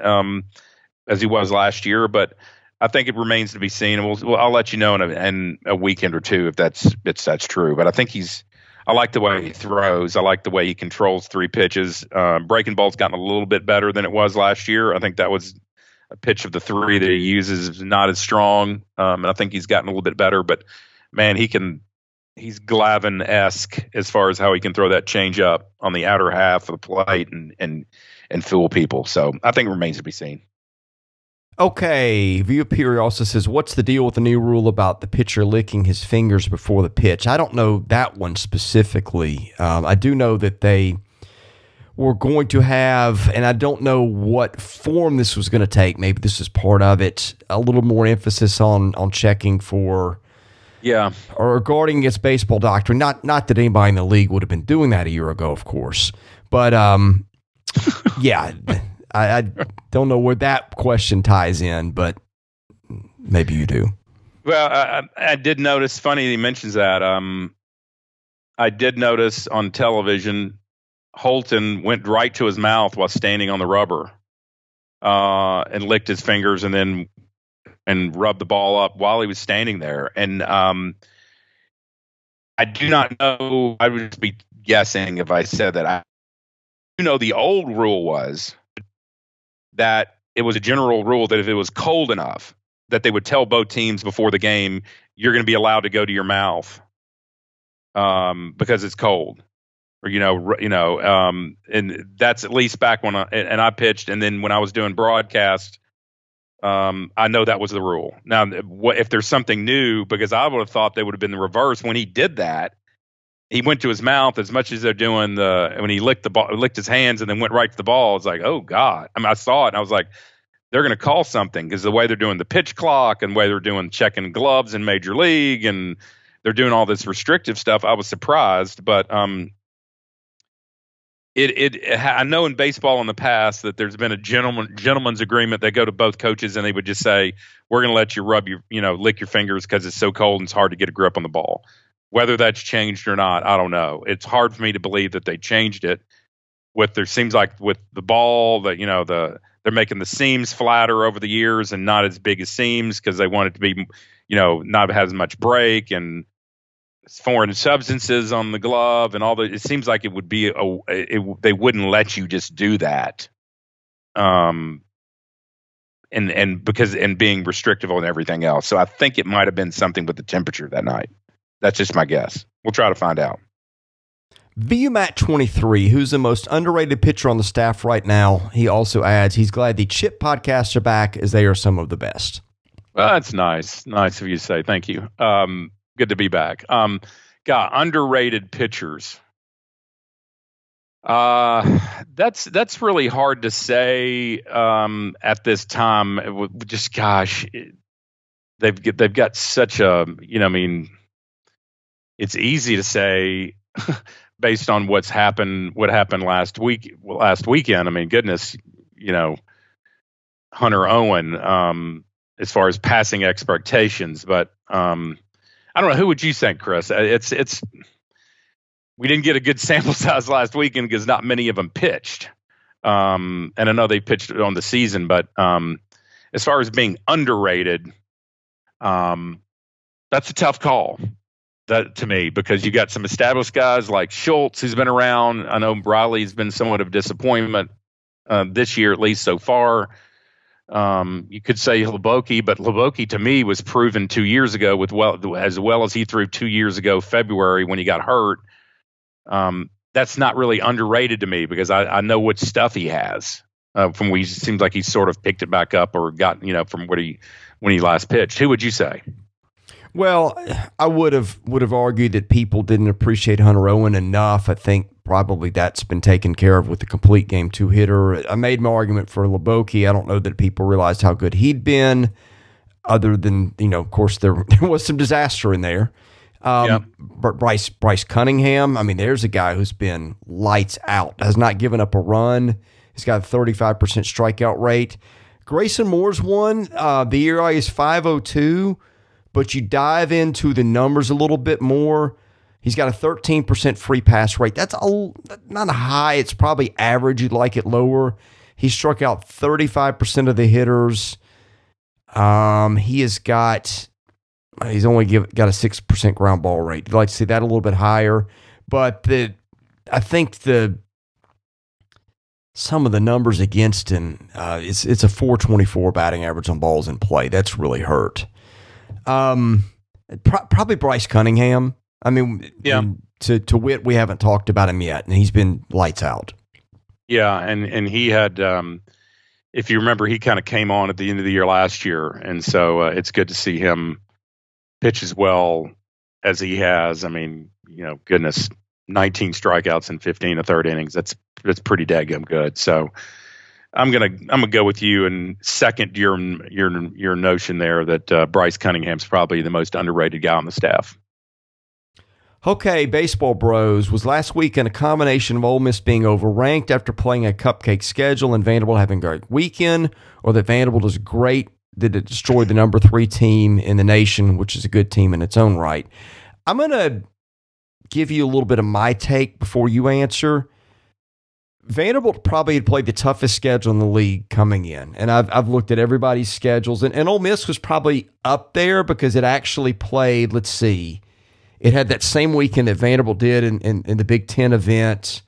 [SPEAKER 3] as he was last year, but I think it remains to be seen. And I'll let you know in a weekend or two if that's true. But I think I like the way he throws. I like the way he controls 3 pitches. Breaking ball's gotten a little bit better than it was last year. I think that was a pitch of the 3 that he uses is not as strong. And I think he's gotten a little bit better. But man, he's Glavine-esque as far as how he can throw that change up on the outer half of the plate and fool people. So I think it remains to be seen.
[SPEAKER 2] Okay, VP also says, what's the deal with the new rule about the pitcher licking his fingers before the pitch? I don't know that one specifically. I do know that they were going to have, and I don't know what form this was going to take. Maybe this is part of it. A little more emphasis on checking for, or guarding against baseball doctrine. Not that anybody in the league would have been doing that a year ago, of course, but yeah. I don't know where that question ties in, but maybe you do.
[SPEAKER 3] Well, I did notice, funny he mentions that. I did notice on television, Holton went right to his mouth while standing on the rubber and licked his fingers and rubbed the ball up while he was standing there. And I do not know. I would just be guessing if I said that. The old rule was that it was a general rule that if it was cold enough, that they would tell both teams before the game, you're going to be allowed to go to your mouth because it's cold. or and that's at least back when I pitched, and then when I was doing broadcast, I know that was the rule. Now, if there's something new, because I would have thought they would have been the reverse when he did that. He went to his mouth as much as they're doing when he licked the ball, licked his hands, and then went right to the ball. It's like, oh God! I mean, I saw it, and I was like, they're going to call something, because the way they're doing the pitch clock and the way they're doing checking gloves in Major League, and they're doing all this restrictive stuff. I was surprised, but I know in baseball in the past that there's been a gentleman's agreement. They go to both coaches and they would just say, we're going to let you lick your fingers because it's so cold and it's hard to get a grip on the ball. Whether that's changed or not, I don't know. It's hard for me to believe that they changed it. Seems like with the ball that, they're making the seams flatter over the years and not as big as seams, because they want it to be, not have as much break and foreign substances on the glove and all that. It seems like it would be they wouldn't let you just do that, and being restrictive on everything else. So I think it might have been something with the temperature that night. That's just my guess. We'll try to find out.
[SPEAKER 2] VUMAT23, who's the most underrated pitcher on the staff right now, he also adds he's glad the Chip podcasts are back, as they are some of the best.
[SPEAKER 3] Well, that's nice. Nice of you to say. Thank you. Good to be back. Underrated pitchers. That's really hard to say at this time. Just they've got such a it's easy to say based on what happened last weekend. I mean, goodness, Hunter Owen, as far as passing expectations, but I don't know. Who would you think, Chris? We didn't get a good sample size last weekend because not many of them pitched. And I know they pitched on the season, but as far as being underrated, that's a tough call to me, because you got some established guys like Schultz, who's been around. I know Briley's been somewhat of a disappointment this year, at least so far. You could say Hleboki, but Hleboki to me was proven 2 years ago as well as he threw 2 years ago, February, when he got hurt. That's not really underrated to me, because I know what stuff he has. From where he seems like he's sort of picked it back up or got, from when he last pitched. Who would you say?
[SPEAKER 2] Well, I would have argued that people didn't appreciate Hunter Owen enough. I think probably that's been taken care of with the complete game 2 hitter. I made my argument for Hleboki. I don't know that people realized how good he'd been, other than, of course, there was some disaster in there. But Bryce Cunningham, I mean, there's a guy who's been lights out, has not given up a run. He's got a 35% strikeout rate. Grayson Moore's one. The ERA is 5.02, but you dive into the numbers a little bit more. He's got a 13% free pass rate. That's not high. It's probably average. You'd like it lower. He struck out 35% of the hitters. He's only got a 6% ground ball rate. You'd like to see that a little bit higher. But I think some of the numbers against him, it's a 424 batting average on balls in play. That's really hurt. Probably Bryce Cunningham. I mean,
[SPEAKER 3] yeah.
[SPEAKER 2] To wit, we haven't talked about him yet, and he's been lights out.
[SPEAKER 3] Yeah, and he had, if you remember, he kind of came on at the end of the year last year, and so it's good to see him pitch as well as he has. I mean, goodness, 19 strikeouts in 15 1/3 innings. That's pretty daggum good. So I'm gonna go with you and second your notion there that Bryce Cunningham's probably the most underrated guy on the staff.
[SPEAKER 2] Okay, Baseball Bros, was last weekend a combination of Ole Miss being overranked after playing a cupcake schedule and Vanderbilt having a great weekend, or that Vanderbilt is great, that it destroyed the number 3 team in the nation, which is a good team in its own right? I'm going to give you a little bit of my take before you answer. Vanderbilt probably had played the toughest schedule in the league coming in, and I've looked at everybody's schedules, and Ole Miss was probably up there because it actually played, let's see, it had that same weekend that Vanderbilt did in the Big Ten event.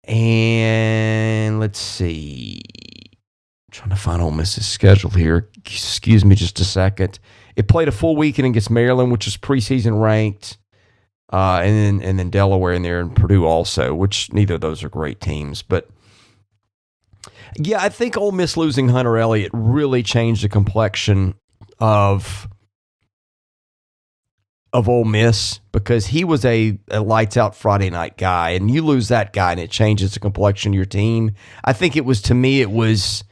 [SPEAKER 2] And let's see. I'm trying to find Ole Miss's schedule here. Excuse me just a second. It played a full weekend against Maryland, which is preseason ranked. and then Delaware in there and Purdue also, which neither of those are great teams. But yeah, I think Ole Miss losing Hunter Elliott really changed the complexion of Ole Miss, because he was a lights out Friday night guy, and you lose that guy and it changes the complexion of your team. I think it was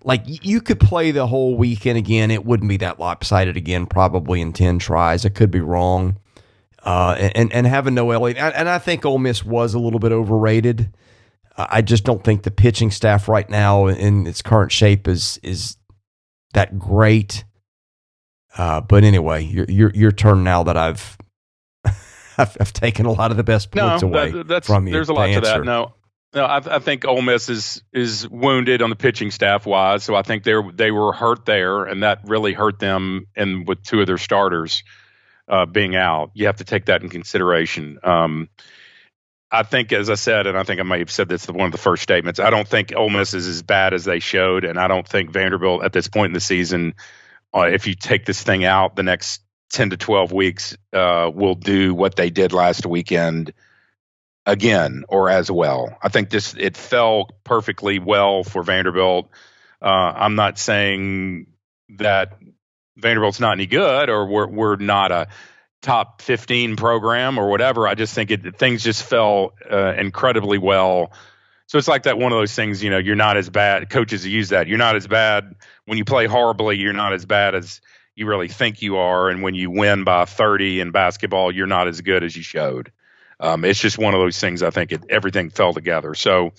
[SPEAKER 2] like you could play the whole weekend again. It wouldn't be that lopsided again, probably in 10 tries. I could be wrong. And having no Elliott, and I think Ole Miss was a little bit overrated. I just don't think the pitching staff right now in its current shape is that great. But anyway, your turn now that I've taken a lot of the best points away from you.
[SPEAKER 3] There's a lot to that. No, I think Ole Miss is wounded on the pitching staff wise, so I think they were hurt there, and that really hurt them. And with two of their starters being out, you have to take that in consideration. I think, as I said, and I think I may have said this in one of the first statements, I don't think Ole Miss is as bad as they showed, and I don't think Vanderbilt at this point in the season, if you take this thing out the next 10 to 12 weeks, will do what they did last weekend again or as well. I think it fell perfectly well for Vanderbilt. I'm not saying that Vanderbilt's not any good or we're not a top 15 program or whatever. I just think things just fell incredibly well. So it's like that one of those things, you're not as bad. Coaches use that. You're not as bad when you play horribly. You're not as bad as you really think you are. And when you win by 30 in basketball, you're not as good as you showed. It's just one of those things. I think everything fell together. So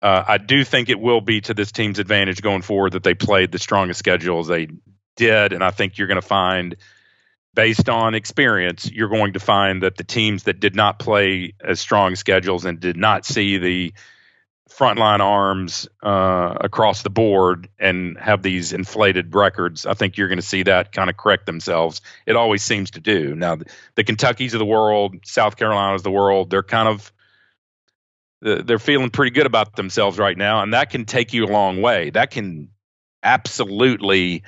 [SPEAKER 3] I do think it will be to this team's advantage going forward that they played the strongest schedule as they did. And I think you're going to find, based on experience, you're going to find that the teams that did not play as strong schedules and did not see the frontline arms across the board and have these inflated records, I think you're going to see that kind of correct themselves. It always seems to do. Now, the Kentuckys of the world, South Carolinas of the world, they're feeling pretty good about themselves right now, and that can take you a long way. That can absolutely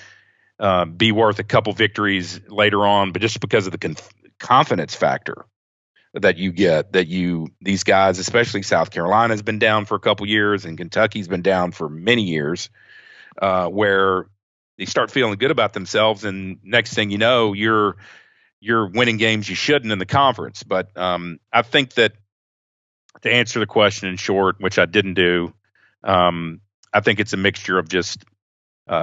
[SPEAKER 3] be worth a couple victories later on, but just because of the confidence factor that you get, these guys, especially South Carolina, has been down for a couple years, and Kentucky's been down for many years, where they start feeling good about themselves, and next thing you know, you're winning games you shouldn't in the conference. But I think that, to answer the question in short, which I didn't do, I think it's a mixture of just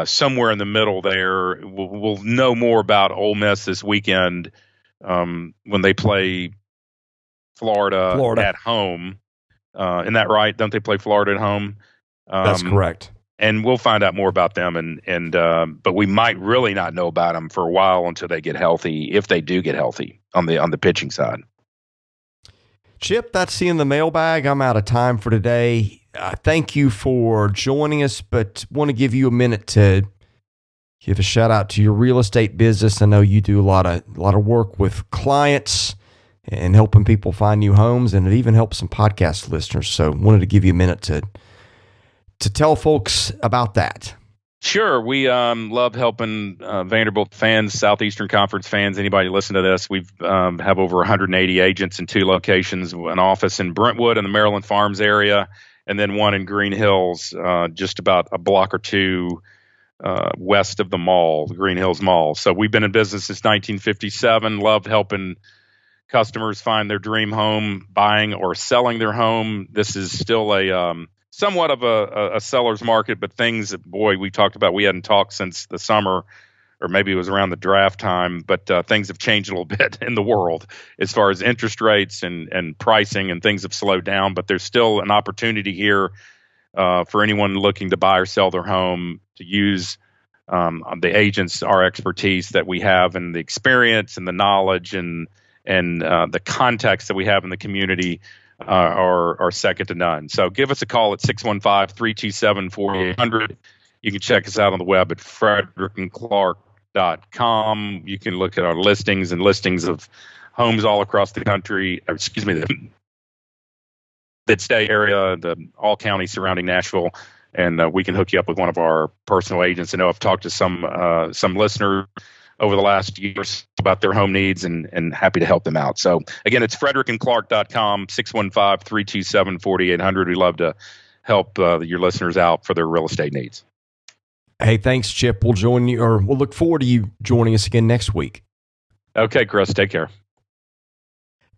[SPEAKER 3] somewhere in the middle there. We'll know more about Ole Miss this weekend when they play Florida at home. Isn't that right? Don't they play Florida at home?
[SPEAKER 2] That's correct.
[SPEAKER 3] And we'll find out more about them. But we might really not know about them for a while until they get healthy, if they do get healthy on the pitching side.
[SPEAKER 2] Chip, that's in the mailbag. I'm out of time for today. Thank you for joining us, but want to give you a minute to give a shout out to your real estate business. I know you do a lot of work with clients and helping people find new homes, and it even helps some podcast listeners. So wanted to give you a minute to tell folks about that.
[SPEAKER 3] Sure. We love helping Vanderbilt fans, Southeastern Conference fans, anybody listen to this. We've have over 180 agents in 2 locations, an office in Brentwood in the Maryland Farms area, and then one in Green Hills, just about a block or two west of the mall, the Green Hills Mall. So we've been in business since 1957, love helping customers find their dream home, buying or selling their home. This is still a somewhat of a seller's market, but things that, boy, we talked about, we hadn't talked since the summer, or maybe it was around the draft time, but things have changed a little bit in the world as far as interest rates and pricing, and things have slowed down, but there's still an opportunity here for anyone looking to buy or sell their home to use the agents, our expertise that we have, and the experience and the knowledge and the contacts that we have in the community are second to none. So give us a call at 615-327-4800. You can check us out on the web at frederickandclark.com. You can look at our listings of homes all across the country, the mid-state area, the all counties surrounding Nashville, and we can hook you up with one of our personal agents. I know I've talked to some listeners over the last year about their home needs, and happy to help them out. So again, it's frederickandclark.com, 615-327-4800. We love to help your listeners out for their real estate needs.
[SPEAKER 2] Hey, thanks, Chip. We'll join you, or we'll look forward to you joining us again next week.
[SPEAKER 3] Okay, Chris, take care.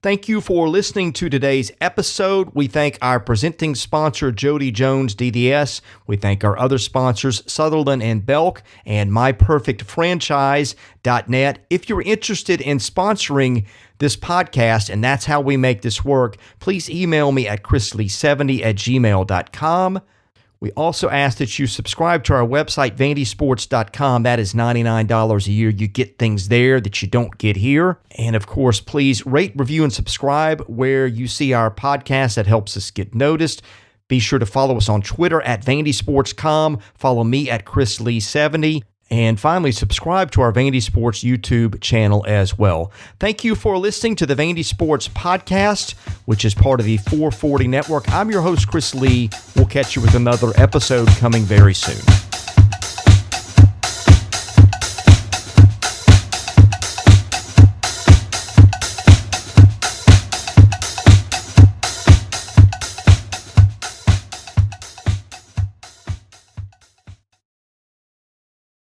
[SPEAKER 2] Thank you for listening to today's episode. We thank our presenting sponsor, Jody Jones DDS. We thank our other sponsors, Sutherland and Belk and MyPerfectFranchise.net. If you're interested in sponsoring this podcast, and that's how we make this work, please email me at chrisley70@gmail.com. We also ask that you subscribe to our website, vandysports.com. That is $99 a year. You get things there that you don't get here. And of course, please rate, review, and subscribe where you see our podcast. That helps us get noticed. Be sure to follow us on Twitter at vandysports.com. Follow me at chrislee70. And finally, subscribe to our Vandy Sports YouTube channel as well. Thank you for listening to the Vandy Sports Podcast, which is part of the 440 Network. I'm your host, Chris Lee. We'll catch you with another episode coming very soon.